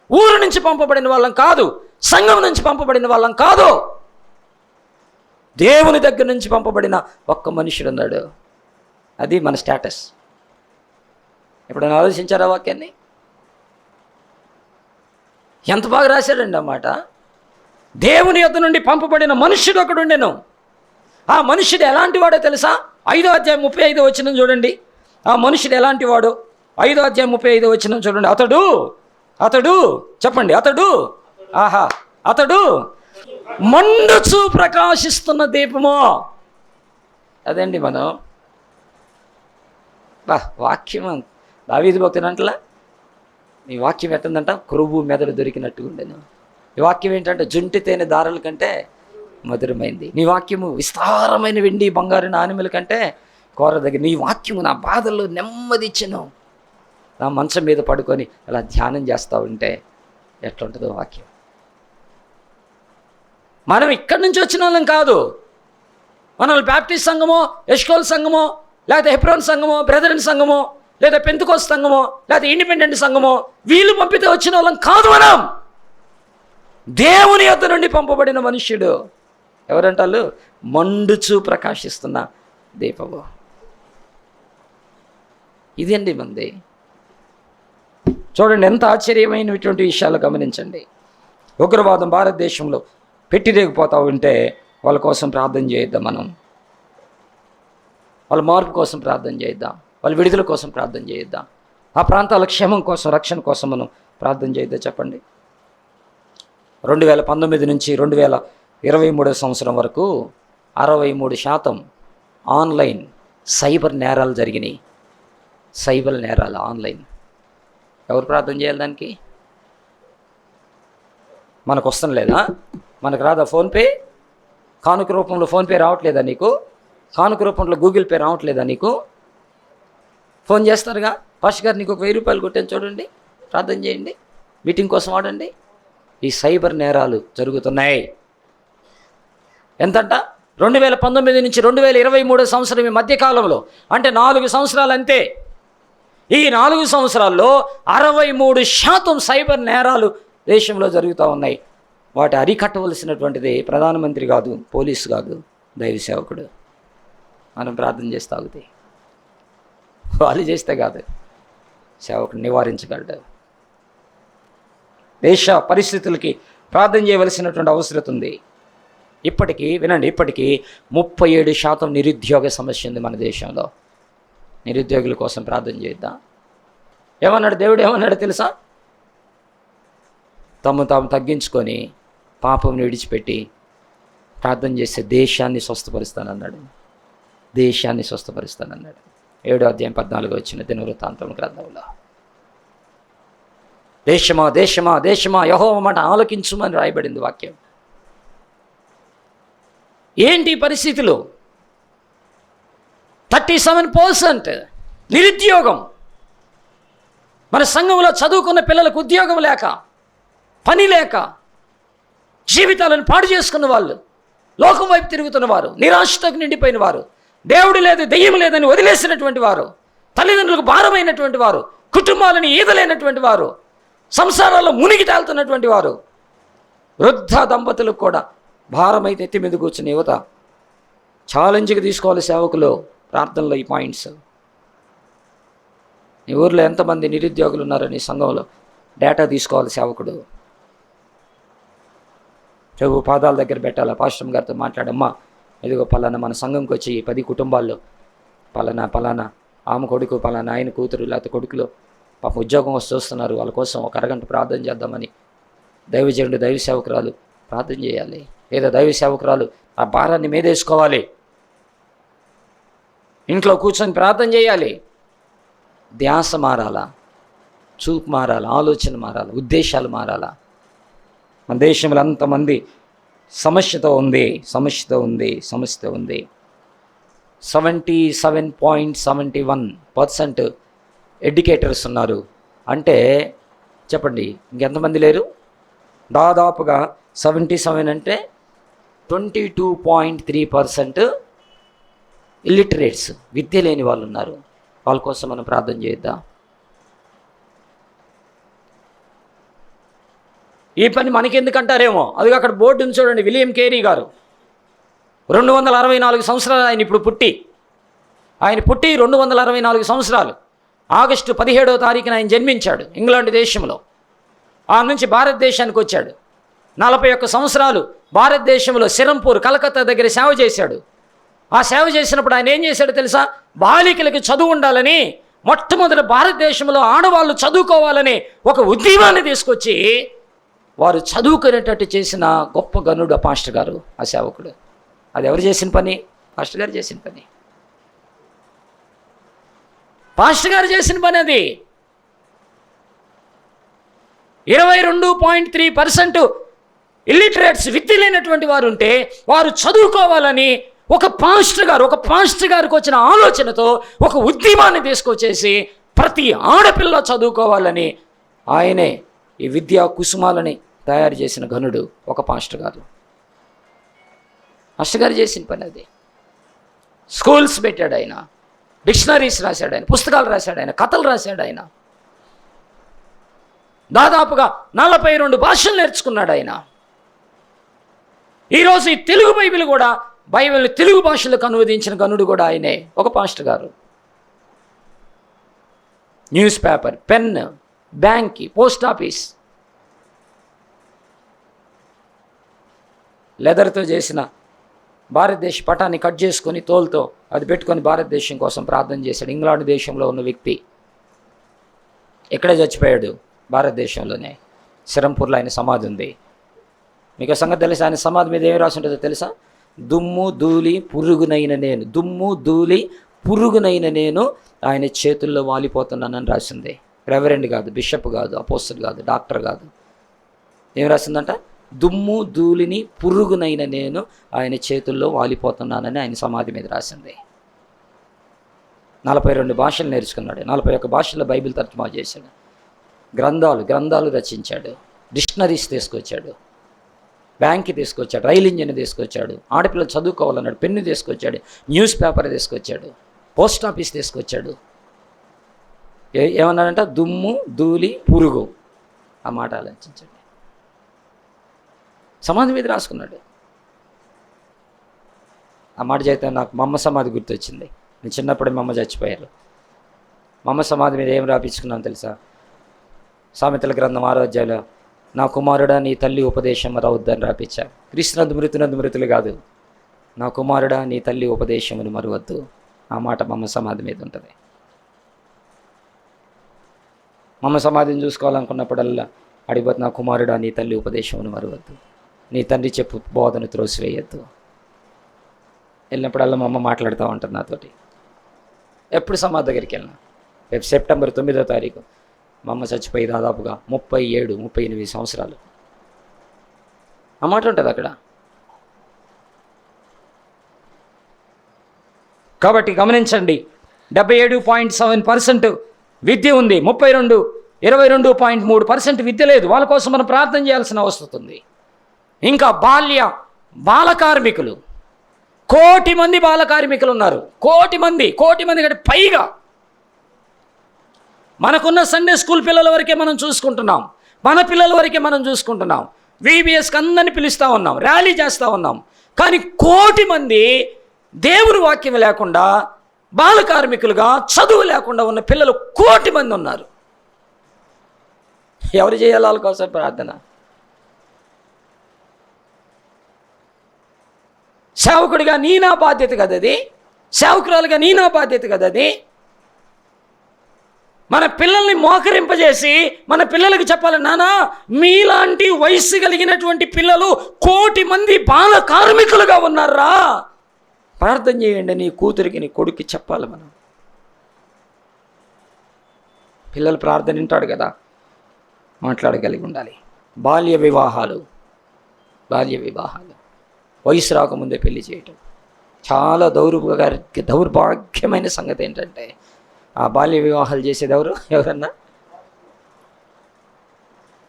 ఊరు నుంచి పంపబడిన వాళ్ళం కాదు, సంఘం నుంచి పంపబడిన వాళ్ళం కాదు. దేవుని దగ్గర నుంచి పంపబడిన ఒక్క మనుషుడు ఉన్నాడు. అది మన స్టేటస్. ఎప్పుడైనా ఆలోచించారా వాక్యాన్ని? ఎంత బాగా రాశాడండి అన్నమాట. దేవుని యొద్ద నుండి పంపబడిన మనుష్యుడు ఒకడుండెను. ఆ మనుష్యుడు ఎలాంటి వాడో తెలుసా? 5వ అధ్యాయం 35వ వచనం చూడండి. ఆ మనుష్యుడు ఎలాంటి వాడు? 5వ అధ్యాయం 35వ వచనం చూడండి. అతడు చెప్పండి, అతడు మండుచు ప్రకాశిస్తున్న దీపము. అదండి మనం వాక్యం. దావీదు భక్తుడంటలా, ఈ వాక్యం ఎట్టుందంట? కొరువు మెదడు దొరికినట్టుగా ఉండేను. ఈ వాక్యం ఏంటంటే జుంటి తేనె దారుల కంటే మధురమైంది. నీ వాక్యము విస్తారమైన వెండి బంగారు నాణెముల కంటే కోరదగ్గర. నీ వాక్యము నా బాధల్లో నెమ్మది ఇచ్చెను. నా మంచం మీద పడుకొని అలా ధ్యానం చేస్తూ ఉంటే ఎట్లుంటుందో వాక్యం. మనం ఇక్కడి నుంచి వచ్చిన వాళ్ళం కాదు. మనం బ్యాప్టిస్ట్ సంఘమో, ఎష్కోల్ సంఘమో, లేకపోతే హెబ్రోన్ సంఘమో, బ్రదరన్ సంఘమో, లేదా పెంతెకోస్తు సంఘమో, లేదా ఇండిపెండెంట్ సంఘమో, వీళ్ళు పంపితే వచ్చిన వాళ్ళం కాదు. మనం దేవుని యొద్ద నుండి పంపబడిన మనుష్యుడు. ఎవరంటారు? మండుచు ప్రకాశిస్తున్న దీపము. ఇదండి మంది. చూడండి ఎంత ఆశ్చర్యమైనటువంటి విషయాలు గమనించండి. ఉగ్రవాదం భారతదేశంలో పెట్టిరేగిపోతూ ఉంటే వాళ్ళ కోసం ప్రార్థన చేద్దాం. మనం వాళ్ళ మార్పు కోసం ప్రార్థన చేద్దాం. వాళ్ళ విడుదల కోసం ప్రార్థన చేద్దాం. ఆ ప్రాంతాల క్షేమం కోసం, రక్షణ కోసం మనం ప్రార్థన చేద్దాం. చెప్పండి. 2019 నుంచి 2023 సంవత్సరం వరకు 63% ఆన్లైన్ సైబర్ నేరాలు జరిగినాయి. సైబర్ నేరాలు ఆన్లైన్. ఎవరు ప్రార్థన చేయాలి దానికి? మనకు వస్తాం లేదా? మనకు రాదా ఫోన్పే? కానుక రూపంలో ఫోన్పే రావట్లేదా నీకు? కానుక రూపంలో గూగుల్ పే రావట్లేదా నీకు? ఫోన్ చేస్తారుగా, పాస్టర్ గారు నీకు ఒక 1000 రూపాయలు కొట్టాను చూడండి, ప్రార్థన చేయండి, మీటింగ్ కోసం వాడండి. ఈ సైబర్ నేరాలు జరుగుతున్నాయి. ఎంతంట? 2019 నుంచి 2023 సంవత్సరం ఈ మధ్యకాలంలో, అంటే 4 సంవత్సరాలు అంతే. ఈ 4 సంవత్సరాల్లో 63% సైబర్ నేరాలు దేశంలో జరుగుతూ ఉన్నాయి. వాటి అరికట్టవలసినటువంటిది ప్రధానమంత్రి కాదు, పోలీసు కాదు, దైవ సేవకుడు. మనం ప్రార్థన చేస్తే ఆగుతాయి. వాళ్ళు చేస్తే కాదు, సేవకుడు నివారించగలడు. దేశ పరిస్థితులకి ప్రార్థన చేయవలసినటువంటి అవసరం ఉంది. ఇప్పటికీ 37% నిరుద్యోగ సమస్య ఉంది మన దేశంలో. నిరుద్యోగుల కోసం ప్రార్థన చేద్దాం. ఏమన్నాడు దేవుడు? ఏమన్నాడు తెలుసా? తాము తగ్గించుకొని పాపం విడిచిపెట్టి ప్రార్థన చేస్తే దేశాన్ని స్వస్థపరుస్తానన్నాడు. దేశాన్ని స్వస్థపరుస్తానన్నాడు. 7:14 దినవృత్తాంతం గ్రంథంలో. దేశమా దేశమా దేశమా యెహోవా మాట ఆలకించుమని రాయబడింది వాక్యం. ఏంటి పరిస్థితులు? 37% నిరుద్యోగం. మన సంఘంలో చదువుకున్న పిల్లలకు ఉద్యోగం లేక, పని లేక, జీవితాలను పాడు చేసుకున్న వాళ్ళు, లోకం వైపు తిరుగుతున్న వారు, నిరాశకు నిండిపోయిన వారు, దేవుడు లేదు దెయ్యం లేదని వదిలేసినటువంటి వారు, తల్లిదండ్రులకు భారమైనటువంటి వారు, కుటుంబాలను ఈదలేనటువంటి వారు, సంసారాల్లో మునిగి తేలుతున్నటువంటి వారు, వృద్ధ దంపతులకు కూడా భారమైతే ఎత్తి మీద కూర్చుని యువత ఛాలెంజ్కి తీసుకోవాలి సేవకులు. ప్రార్థనలో ఈ పాయింట్స్. నీ ఊర్లో ఎంతమంది నిరుద్యోగులు ఉన్నారో నీ సంఘంలో డేటా తీసుకోవాలి సేవకుడు. ప్రభు పాదాల దగ్గర పెట్టాలా, పాస్టర్ గారితో మాట్లాడమ్మా, ఇదిగో పలానా మన సంఘంకి వచ్చి 10 కుటుంబాల్లో పలానా ఆమె కొడుకు, పలానా ఆయన కూతురు, లేకపోతే కొడుకులు పాపం ఉద్యోగం వస్తూ వస్తున్నారు, వాళ్ళ కోసం ఒక అరగంట ప్రార్థన చేద్దామని దైవజనుడు, దైవ సేవకురాలు ప్రార్థన చేయాలి. లేదా దైవ సేవకురాలు ఆ భారాన్ని మీదేసుకోవాలి. ఇంట్లో కూర్చొని ప్రార్థన చేయాలి. ధ్యాస మారాలా, చూపు మారాలా, ఆలోచన మారాలా, ఉద్దేశాలు మారాలా. మన దేశంలో అంతమంది సమస్యతో ఉంది. 77.71% ఎడ్యుకేటర్స్ ఉన్నారు అంటే చెప్పండి ఇంకెంతమంది లేరు? దాదాపుగా 77 అంటే 22.3% ఇల్లిటరేట్స్, విద్య లేని వాళ్ళు ఉన్నారు. వాళ్ళ కోసం మనం ప్రార్థన చేద్దాం. ఈ పని మనకెందుకంటారేమో, అది అక్కడ బోర్డుని చూడండి. విలియం కేరీ గారు 264 సంవత్సరాలు ఆయన పుట్టి 264 సంవత్సరాలు. ఆగస్టు 17వ తారీఖున ఆయన జన్మించాడు ఇంగ్లాండ్ దేశంలో. ఆ నుంచి భారతదేశానికి వచ్చాడు. 41 సంవత్సరాలు భారతదేశంలో సిరంపూర్, కలకత్తా దగ్గర సేవ చేశాడు. ఆ సేవ చేసినప్పుడు ఆయన ఏం చేశాడో తెలుసా? బాలికలకు చదువు ఉండాలని, మొట్టమొదటి భారతదేశంలో ఆడవాళ్ళు చదువుకోవాలని ఒక ఉద్యమాన్ని తీసుకొచ్చి వారు చదువుకునేటట్టు చేసిన గొప్ప గనుడు పాస్టర్ గారు, ఆ సేవకుడు. అది ఎవరు చేసిన పని? పాస్టర్ గారు చేసిన పని. పాస్టర్ గారు చేసిన పని అది. 22.3% ఇల్లిటరేట్స్, విద్య లేనటువంటి వారు ఉంటే వారు చదువుకోవాలని ఒక పాస్టర్ గారికి వచ్చిన ఆలోచనతో ఒక ఉద్యమాన్ని తీసుకొచ్చేసి ప్రతి ఆడపిల్ల చదువుకోవాలని ఆయనే ఈ విద్యా కుసుమాలని తయారు చేసిన ఘనుడు ఒక పాస్టర్ గారు. పాస్టర్ గారు చేసిన పని అది. స్కూల్స్ పెట్టాడు ఆయన, డిక్షనరీస్ రాశాడు ఆయన, పుస్తకాలు రాశాడు ఆయన, కథలు రాశాడు ఆయన. దాదాపుగా 42 భాషలు నేర్చుకున్నాడు ఆయన. ఈరోజు ఈ తెలుగు బైబిల్ని తెలుగు భాషలకు అనువదించిన గనుడు కూడా ఆయనే, ఒక పాస్టర్ గారు. Newspaper, pen, bank, post office, లెదర్తో చేసిన భారతదేశ పటాన్ని కట్ చేసుకొని తోలుతో అది పెట్టుకొని భారతదేశం కోసం ప్రార్థన చేశాడు. ఇంగ్లాండ్ దేశంలో ఉన్న వ్యక్తి ఎక్కడే చచ్చిపోయాడు? భారతదేశంలోనే సిరంపూర్లో ఆయన సమాధి ఉంది. మీకు సంగతి తెలుసా? ఆయన సమాధి మీద ఏమి రాసి ఉంటుందో తెలుసా? దుమ్ము ధూళి పురుగునైన నేను ఆయన చేతుల్లో వాలిపోతున్నానని రాసింది. రెవరెండ్ కాదు, బిషప్ కాదు, అపోస్తలు కాదు, డాక్టర్ కాదు. ఏం రాసిందంట? దుమ్ము ధూళిని పురుగునైన నేను ఆయన చేతుల్లో వాలిపోతున్నానని ఆయన సమాధి మీద రాసింది. 42 భాషలు నేర్చుకున్నాడు. 41 భాషల్లో బైబిల్ తర్జుమా చేశాడు. గ్రంథాలు రచించాడు. డిక్షనరీస్ తీసుకొచ్చాడు, బ్యాంక్ తీసుకొచ్చాడు, రైలు ఇంజిన్ తీసుకొచ్చాడు, ఆడపిల్లలు చదువుకోవాలన్నాడు, పెన్ను తీసుకొచ్చాడు, న్యూస్ పేపర్ తీసుకొచ్చాడు, పోస్ట్ ఆఫీస్ తీసుకొచ్చాడు. ఏమన్నాడంట? దుమ్ము ధూళి పురుగు. ఆ మాట ఆలోచించండి. సమాధి మీద రాసుకున్నాడు. ఆ మాట చేస్తే నాకు మా అమ్మ సమాధి గుర్తొచ్చింది. నేను చిన్నప్పుడే మా అమ్మ చచ్చిపోయారు. మా అమ్మ సమాధి మీద ఏం రాపించుకున్నాను తెలుసా? సామెతల గ్రంథం 6వ అధ్యాయంలో, నా కుమారుడా నీ తల్లి ఉపదేశం మరవద్దని రాపించారు. క్రీస్తునందు మృతులు కాదు, నా కుమారుడా నీ తల్లి ఉపదేశమును మరవద్దు. ఆ మాట మా అమ్మ సమాధి మీద ఉంటుంది. మా అమ్మ సమాధిని చూసుకోవాలనుకున్నప్పుడల్లా అడిగిపోతే, నా కుమారుడా నీ తల్లి ఉపదేశమును మరవద్దు, నీ తండ్రి చెప్పు బోధన త్రోసివేయద్దు. వెళ్ళినప్పుడల్లా మా అమ్మ మాట్లాడుతూ ఉంటుంది నాతోటి. ఎప్పుడు సమాధి దగ్గరికి వెళ్ళినా. రేపు సెప్టెంబర్ 9వ తారీఖు మా అమ్మ చచ్చిపోయి దాదాపుగా 37-38 సంవత్సరాలు. ఆ మాట ఉంటుంది అక్కడ. కాబట్టి గమనించండి, 77.7% విద్య ఉంది, 22.3% విద్య లేదు. వాళ్ళ కోసం మనం ప్రార్థన చేయాల్సిన అవసరం ఉంది. ఇంకా బాల కార్మికులు 1 కోటి మంది బాల కార్మికులు ఉన్నారు. 1 కోటి మంది కంటే పైగా. మనకున్న సండే స్కూల్ పిల్లల వరకే మనం చూసుకుంటున్నాం, మన పిల్లల వరకే మనం చూసుకుంటున్నాం. VBSకి అందరినీ పిలుస్తూ ఉన్నాం, ర్యాలీ చేస్తూ ఉన్నాం. కానీ 1 కోటి మంది దేవుని వాక్యం లేకుండా బాల కార్మికులుగా చదువు లేకుండా ఉన్న పిల్లలు 1 కోటి మంది ఉన్నారు. ఎవరు చేయాలి వాళ్ళ కోసం ప్రార్థన? సేవకుడిగా నీ నా బాధ్యత కదా అది, సేవకురాలుగా నీ నా బాధ్యత కదా అది. మన పిల్లల్ని మోకరింపజేసి మన పిల్లలకి చెప్పాలి, నానా మీలాంటి వయస్సు కలిగినటువంటి పిల్లలు 1 కోటి మంది బాల కార్మికులుగా ఉన్నారా, ప్రార్థన చేయండి. నీ కూతురికి నీ కొడుక్కి చెప్పాలి మనం. పిల్లలు ప్రార్థన వింటాడు కదా, మాట్లాడగలిగి ఉండాలి. బాల్య వివాహాలు వయసు రాకముందే పెళ్లి చేయటం చాలా దౌర్భాగ్యమైన సంగతి. ఏంటంటే ఆ బాల్య వివాహాలు చేసేది ఎవరన్నా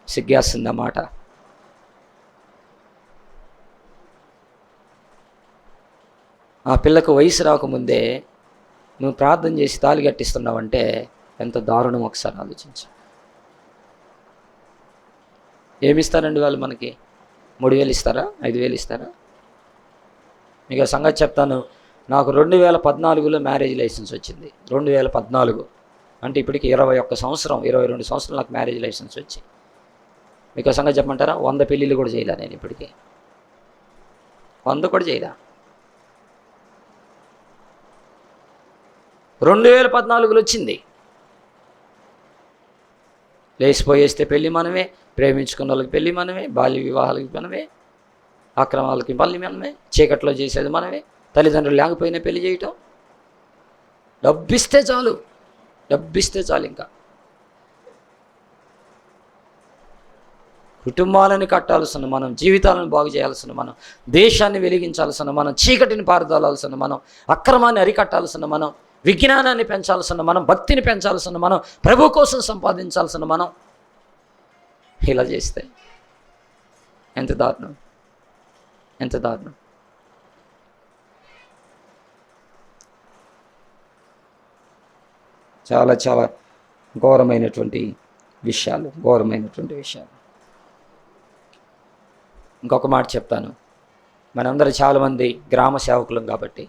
సిగ్గేస్తుంది అన్నమాట. ఆ పిల్లకు వయసు రాకముందే నువ్వు ప్రార్థన చేసి తాళి కట్టిస్తున్నావంటే ఎంత దారుణం ఒకసారి ఆలోచించు. ఏమిస్తారండి వాళ్ళు మనకి? 3,000 ఇస్తారా? 5,000 ఇస్తారా? మీకు సంగతి చెప్తాను. నాకు 2014లో మ్యారేజ్ లైసెన్స్ వచ్చింది. 2014 అంటే ఇప్పటికి 21 సంవత్సరం 22 సంవత్సరాలు నాకు మ్యారేజ్ లైసెన్స్ వచ్చి. మీకు సంగతి చెప్పమంటారా? 100 పెళ్ళిళ్ళు కూడా చేయలే నేను ఇప్పటికీ. 100 కూడా చేయలే. 2014లో వచ్చింది. లేచిపోయేస్తే పెళ్ళి మనమే, ప్రేమించుకున్న వాళ్ళకి పెళ్ళి మనమే, బాల్య వివాహాలకి మనమే, అక్రమాలకి మళ్ళీ మనమే, చీకట్లో చేసేది మనమే, తల్లిదండ్రులు లేకపోయినా పెళ్లి చేయటం. డబ్బిస్తే చాలు. ఇంకా కుటుంబాలను కట్టాల్సిన మనం, జీవితాలను బాగు చేయాల్సిన మనం, దేశాన్ని వెలిగించాల్సిన మనం, చీకటిని పారదోలాల్సిన మనం, అక్రమాన్ని అరికట్టాల్సిన మనం, విజ్ఞానాన్ని పెంచాల్సిన మనం, భక్తిని పెంచాల్సిన మనం, ప్రభు కోసం సంపాదించాల్సిన మనం. ఇలా చేస్తే ఎంత దారుణం. చాలా ఘోరమైనటువంటి విషయాలు. ఇంకొక మాట చెప్తాను. మనందరూ చాలామంది గ్రామ సేవకులం కాబట్టి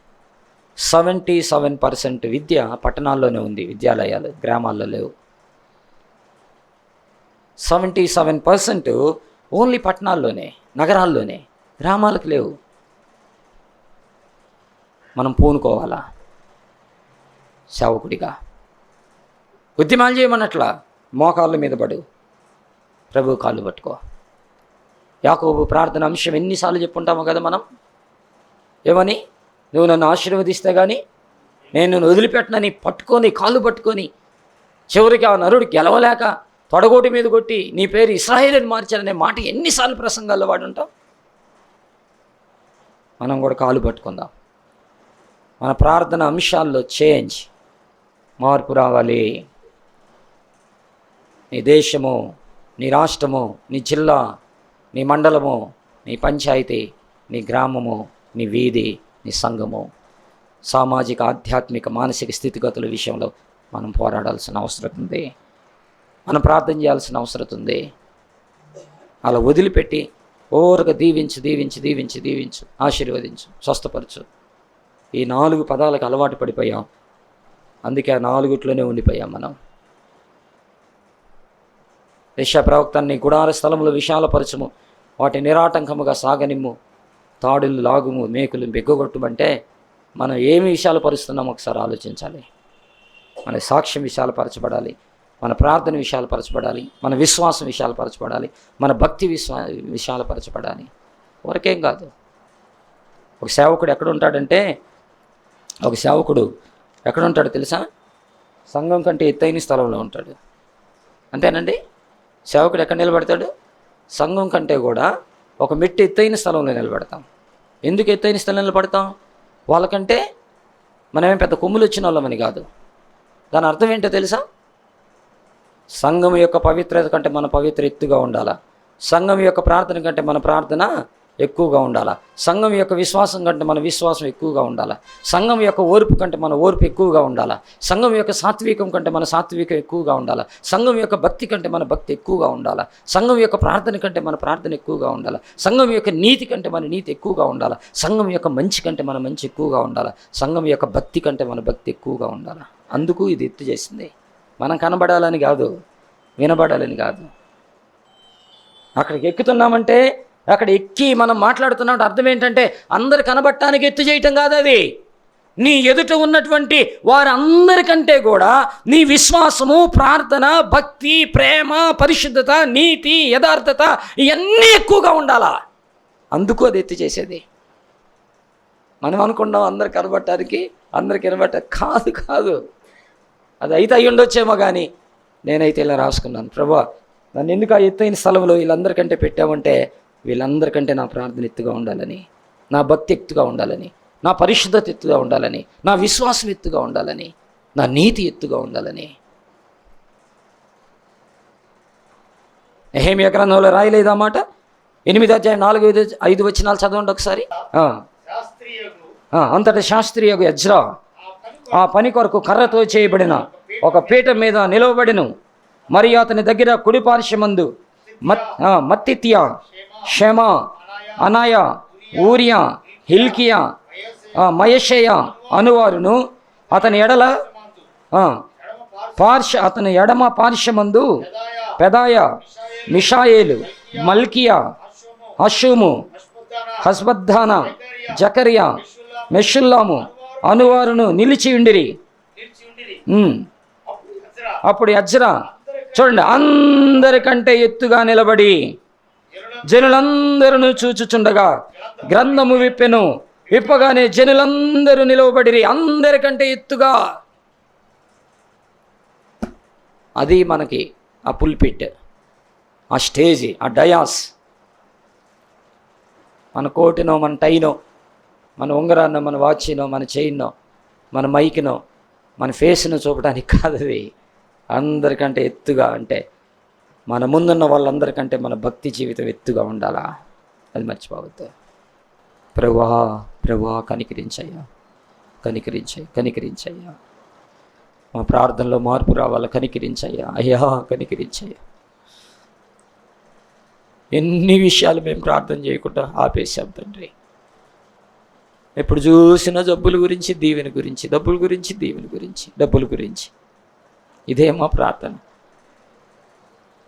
77% విద్య పట్టణాల్లోనే ఉంది, విద్యాలయాలు గ్రామాల్లో లేవు. 77% ఓన్లీ పట్టణాల్లోనే, నగరాల్లోనే, గ్రామాలకు లేవు. మనం పూనుకోవాలా సేవకుడిగా? ఉద్యమాలు చేయమన్నట్లా మోకాళ్ళ మీద పడు, ప్రభు కాళ్ళు పట్టుకో. యాకోబు ప్రార్థన అంశం ఎన్నిసార్లు చెప్పుంటామో కదా మనం. ఏమని? నువ్వు నన్ను ఆశీర్వదిస్తే కానీ నేను నిన్ను వదిలిపెట్టనని కాళ్ళు పట్టుకొని చివరికి ఆ నరుడు గెలవలేక తొడగోటి మీద కొట్టి నీ పేరు ఇశ్రాయేలు అని మార్చారనే మాట ఎన్నిసార్లు ప్రసంగాల్లో వాడుంటాం. మనం కూడా కాలు పట్టుకుందాం. మన ప్రార్థన అంశాల్లో మార్పు రావాలి. నీ దేశము, నీ రాష్ట్రము, నీ జిల్లా, నీ మండలము, నీ పంచాయతీ, నీ గ్రామము, నీ వీధి, నీ సంఘము, సామాజిక, ఆధ్యాత్మిక, మానసిక స్థితిగతుల విషయంలో మనం పోరాడాల్సిన అవసరం ఉంది. మనం ప్రార్థన చేయాల్సిన అవసరం ఉంది. అలా వదిలిపెట్టి ఓరగా దీవించు, ఆశీర్వదించు, స్వస్థపరచు, ఈ 4 పదాలకు అలవాటు పడిపోయాం. అందుకే ఆ 4 ఉండిపోయాం మనం. యెషయా ప్రవక్త, నీ గుడార స్థలములు విశాలపరచుము, వాటి నిరాటంకముగా సాగనిమ్ము, తాడులు లాగుము, మేకులు బెగ్గొట్టుమంటే మనం ఏమి విశాలపరుస్తున్నామో ఒకసారి ఆలోచించాలి. మన సాక్ష్యం విశాలపరచబడాలి, మన ప్రార్థన విశాలపరచబడాలి, మన విశ్వాసం విశాలపరచబడాలి, మన భక్తి విశాలపరచబడాలి. వరకేం కాదు. ఒక సేవకుడు ఎక్కడ ఉంటాడంటే, ఒక సేవకుడు ఎక్కడ ఉంటాడు తెలుసా? సంఘం కంటే ఎత్తైన స్థలంలో ఉంటాడు. అంతేనండి. సేవకుడు ఎక్కడ నిలబడతాడు? సంఘం కంటే కూడా ఒక మెట్టు ఎత్తైన స్థలంలో నిలబడతాం. ఎందుకు ఎత్తైన స్థలంలో నిలబడతాం? వాళ్ళకంటే మనమేం పెద్ద కొమ్ములు వచ్చిన వాళ్ళమని కాదు. దాని అర్థం ఏంటో తెలుసా? సంఘం యొక్క పవిత్రత కంటే మన పవిత్ర ఎత్తుగా ఉండాలా. సంఘం యొక్క ప్రార్థన కంటే మన ప్రార్థన ఎక్కువగా ఉండాలా. సంఘం యొక్క విశ్వాసం కంటే మన విశ్వాసం ఎక్కువగా ఉండాలా. సంఘం యొక్క ఓర్పు కంటే మన ఓర్పు ఎక్కువగా ఉండాలా. సంఘం యొక్క సాత్వికం కంటే మన సాత్వికం ఎక్కువగా ఉండాలా. సంఘం యొక్క భక్తి కంటే మన భక్తి ఎక్కువగా ఉండాలా. సంఘం యొక్క ప్రార్థన కంటే మన ప్రార్థన ఎక్కువగా ఉండాలా. సంఘం యొక్క నీతి కంటే మన నీతి ఎక్కువగా ఉండాలా. సంఘం యొక్క మంచి కంటే మన మంచి ఎక్కువగా ఉండాలా. సంఘం యొక్క భక్తి కంటే మన భక్తి ఎక్కువగా ఉండాలా. అందుకు ఇది ఎత్తు చేసింది. మనం కనబడాలని కాదు, వినబడాలని కాదు. అక్కడికి ఎక్కుతున్నామంటే, అక్కడ ఎక్కి మనం మాట్లాడుతున్నాం అర్థం ఏంటంటే అందరు కనబడటానికి ఎత్తు చేయటం కాదు. అది నీ ఎదుట ఉన్నటువంటి వారందరికంటే కూడా నీ విశ్వాసము, ప్రార్థన, భక్తి, ప్రేమ, పరిశుద్ధత, నీతి, యథార్థత ఇవన్నీ ఎక్కువగా ఉండాలా. అందుకు అది ఎత్తు చేసేది. మనం అనుకున్నాం అందరు కనబడటానికి, అందరు కనబట్ట కాదు. అది అయితే అయ్యి ఉండొచ్చేమో, కానీ నేనైతే ఇలా రాసుకున్నాను, ప్రభా నన్ను ఎందుకు ఆ ఎత్తైన స్థలంలో వీళ్ళందరికంటే పెట్టామంటే, వీళ్ళందరికంటే నా ప్రార్థన ఎత్తుగా ఉండాలని, నా భక్తి ఎత్తుగా ఉండాలని, నా పరిశుద్ధత ఎత్తుగా ఉండాలని, నా విశ్వాసం ఎత్తుగా ఉండాలని, నా నీతి ఎత్తుగా ఉండాలని. నెహెమ్యా గ్రంథంలో రాయలేదా మాట? 8:4-5 వచనాలు చదవండి ఒకసారి. అంతటా శాస్త్రీయగు ఎజ్రా ఆ పని కొరకు కర్రతో చేయబడిన ఒక పీఠ మీద నిలవబడిను. మరియు అతని దగ్గర కుడి పార్శ్వమందు మత్తిత్యా, షెమా, అనాయా, ఊరియా, హిల్కియా, మయషేయ అనువారును అతని ఎడమ పార్శ్వమందు పెదాయ, మిషాయేలు, మల్కియా, హషూము, హస్బద్దాన, జకరియా, మెషుల్లాము అనువారును నిలిచి ఉండిరి. అప్పుడు ఎజ్రా చూడండి, అందరికంటే ఎత్తుగా నిలబడి జనులందరూ చూచుచుండగా గ్రంథము విప్పెను. విప్పగానే జనులందరూ నిలవబడిరి, అందరికంటే ఎత్తుగా. అది మనకి ఆ పుల్పిట్, ఆ స్టేజి, ఆ డయాస్. మన కోటినో, మన టైనో, మన ఉంగరాన్నో, మన వాచినో, మన చైన్నో, మన మైకినో, మన ఫేస్ను చూపడానికి కాదు. అది అందరికంటే ఎత్తుగా, అంటే మన ముందున్న వాళ్ళందరికంటే మన భక్తి జీవితం ఎత్తుగా ఉండాలా. అది మర్చిపోవద్దు. ప్రభువా కనికరించయ్యా, కనికరించయ్యా. మా ప్రార్థనలో మార్పు రావాలా, కనికరించయ్యా. అయ్యా కనికరించయ్యా. ఎన్ని విషయాలు మేము ప్రార్థన చేయకుండా ఆపేశాం తండ్రి. ఎప్పుడు చూసినా జబ్బుల గురించి, దీవెన గురించి, డబ్బుల గురించి, దీవెన గురించి, డబ్బుల గురించి. ఇదే మా ప్రార్థన.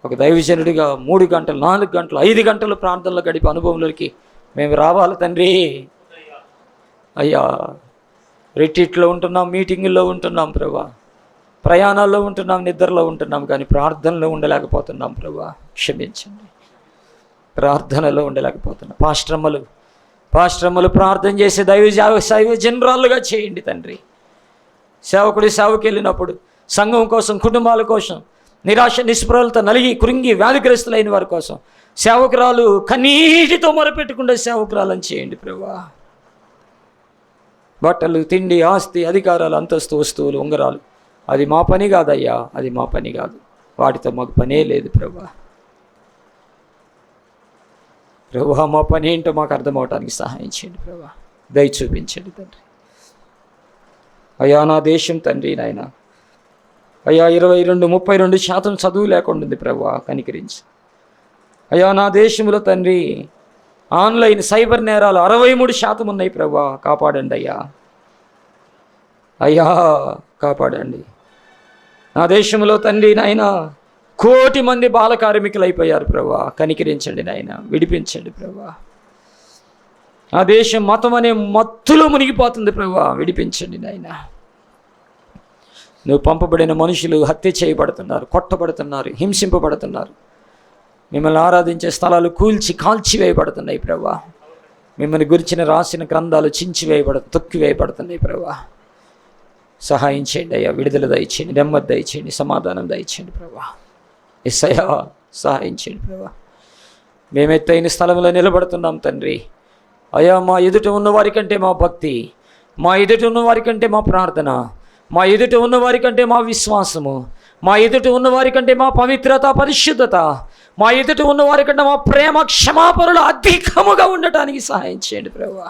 ఒక దైవజనుడిగా 3 గంటలు, 4 గంటలు, 5 గంటలు ప్రార్థనలో గడిపే అనుభవంలోకి మేము రావాలి తండ్రి. అయ్యా రిట్రీట్లో ఉంటున్నాం, మీటింగుల్లో ఉంటున్నాం ప్రభా, ప్రయాణాల్లో ఉంటున్నాం, నిద్రలో ఉంటున్నాం, కానీ ప్రార్థనలో ఉండలేకపోతున్నాం ప్రభా. క్షమించండి. ప్రార్థనలో ఉండలేకపోతున్నాం. పాస్టర్మలు ప్రార్థన చేసే దైవ జనరాలుగా చేయండి తండ్రి. సేవకుడి సేవకి వెళ్ళినప్పుడు సంఘం కోసం, కుటుంబాల కోసం, నిరాశ నిస్పృహలతో నలిగి కృంగి వ్యాధిగ్రస్తులైన వారి కోసం సేవకురాలు కన్నీటితో మొరపెట్టుకుంటే సేవకురాలని చేయండి ప్రభా. బట్టలు, తిండి, ఆస్తి, అధికారాలు, అంతస్తు, వస్తువులు, ఉంగరాలు, అది మా పని కాదయ్యా, అది మా పని కాదు. వాటితో మాకు పనే లేదు ప్రభా. మా పని ఏంటో మాకు అర్థమవటానికి సహాయం చేయండి ప్రభా. దయ చూపించండి తండ్రి. అయ్యా నా దేశం తండ్రి నాయన, అయ్యా 22-32% చదువు లేకుండా ఉంది ప్రభా, కనికరించి. అయ్యా నా దేశంలో తండ్రి ఆన్లైన్ సైబర్ నేరాలు 63% ఉన్నాయి ప్రభా, కాపాడండి అయ్యా. అయ్యా కాపాడండి. నా దేశంలో తండ్రి నాయన 1 కోటి మంది బాల కార్మికులు అయిపోయారు ప్రభా, కనికరించండి నాయన, విడిపించండి ప్రభా. ఆ దేశం మతం అనే మత్తులో మునిగిపోతుంది ప్రభా, విడిపించండి నాయన. నువ్వు పంపబడిన మనుషులు హత్య చేయబడుతున్నారు, కొట్టబడుతున్నారు, హింసింపబడుతున్నారు. మిమ్మల్ని ఆరాధించే స్థలాలు కాల్చివేయబడుతున్నాయి ప్రభా. మిమ్మల్ని గురించిన రాసిన గ్రంథాలు తొక్కివేయబడుతున్నాయి ప్రభా. సహాయం చేయండి అయ్యా, విడుదల దయచేయండి, నెమ్మది దయచేయండి, సమాధానం దయచేయండి ప్రభా. యేసయ్యా సహాయం చేయండి ప్రభా. మేము ఎత్తైన స్థలంలో నిలబడుతున్నాం తండ్రి. అయ్యా, మా ఎదుట ఉన్న వారి కంటే మా భక్తి, మా ఎదుట ఉన్న వారి కంటే మా ప్రార్థన, మా ఎదుట ఉన్న వారి కంటే మా విశ్వాసము, మా ఎదుట ఉన్న వారి కంటే మా పవిత్రత, పరిశుద్ధత, మా ఎదుట ఉన్న వారి కంటే మా ప్రేమ, క్షమాపణలు అధికముగా ఉండటానికి సహాయం చేయండి ప్రభా.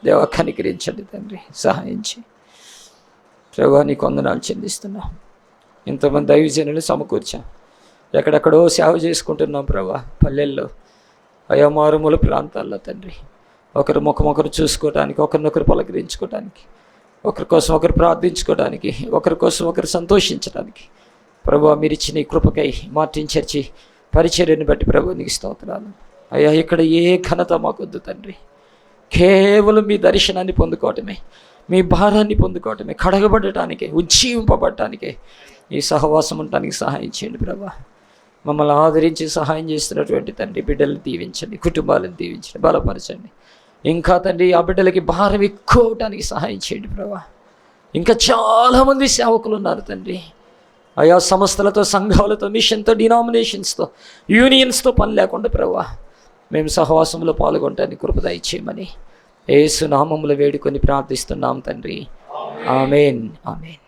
దేవా కనికరించండి తండ్రి, సహాయం చేయండి ప్రభా. నీకు వందనాలు చెల్లిస్తున్నాం. ఇంతమంది దైవజనులు సమకూర్చాం, ఎక్కడెక్కడో సేవ చేసుకుంటున్నాం ప్రభా. పల్లెల్లో, అయా మారుమూల ప్రాంతాల్లో తండ్రి, ఒకరి ముఖం ఒకరు చూసుకోవడానికి, ఒకరినొకరు పలకరించుకోవడానికి, ఒకరి కోసం ఒకరు ప్రార్థించుకోవడానికి, ఒకరి కోసం ఒకరు సంతోషించడానికి ప్రభా మీరు ఇచ్చిన ఈ కృపకై మార్టిన్ చర్చి పరిచర్యను బట్టి ప్రభు నీకు స్తోత్రాలు. అయ్యా, ఇక్కడ ఏ ఘనత మాకొద్దు తండ్రి, కేవలం మీ దర్శనాన్ని పొందుకోవటమే, మీ భారాన్ని పొందుకోవటమే, కడగబడటానికే, ఉజ్జీవింపబడటానికే ఈ సహవాసం ఉండటానికి సహాయం చేయండి ప్రభా. మమ్మల్ని ఆదరించి సహాయం చేస్తున్నటువంటి తండ్రి బిడ్డలను దీవించండి, కుటుంబాలను దీవించండి, బలపరచండి. ఇంకా తండ్రి ఆ బిడ్డలకి భారం ఎక్కువ అవటానికి సహాయం చేయండి ప్రభా. ఇంకా చాలామంది సేవకులు ఉన్నారు తండ్రి. ఆయా సంస్థలతో, సంఘాలతో, మిషన్తో, డినామినేషన్స్తో, యూనియన్స్తో పని లేకుండా ప్రభా మేము సహవాసంలో పాల్గొనటానికి కృప దయచేయమని యేసు నామములో వేడుకొని ప్రార్థిస్తున్నాం తండ్రి. ఆమేన్, ఆమేన్.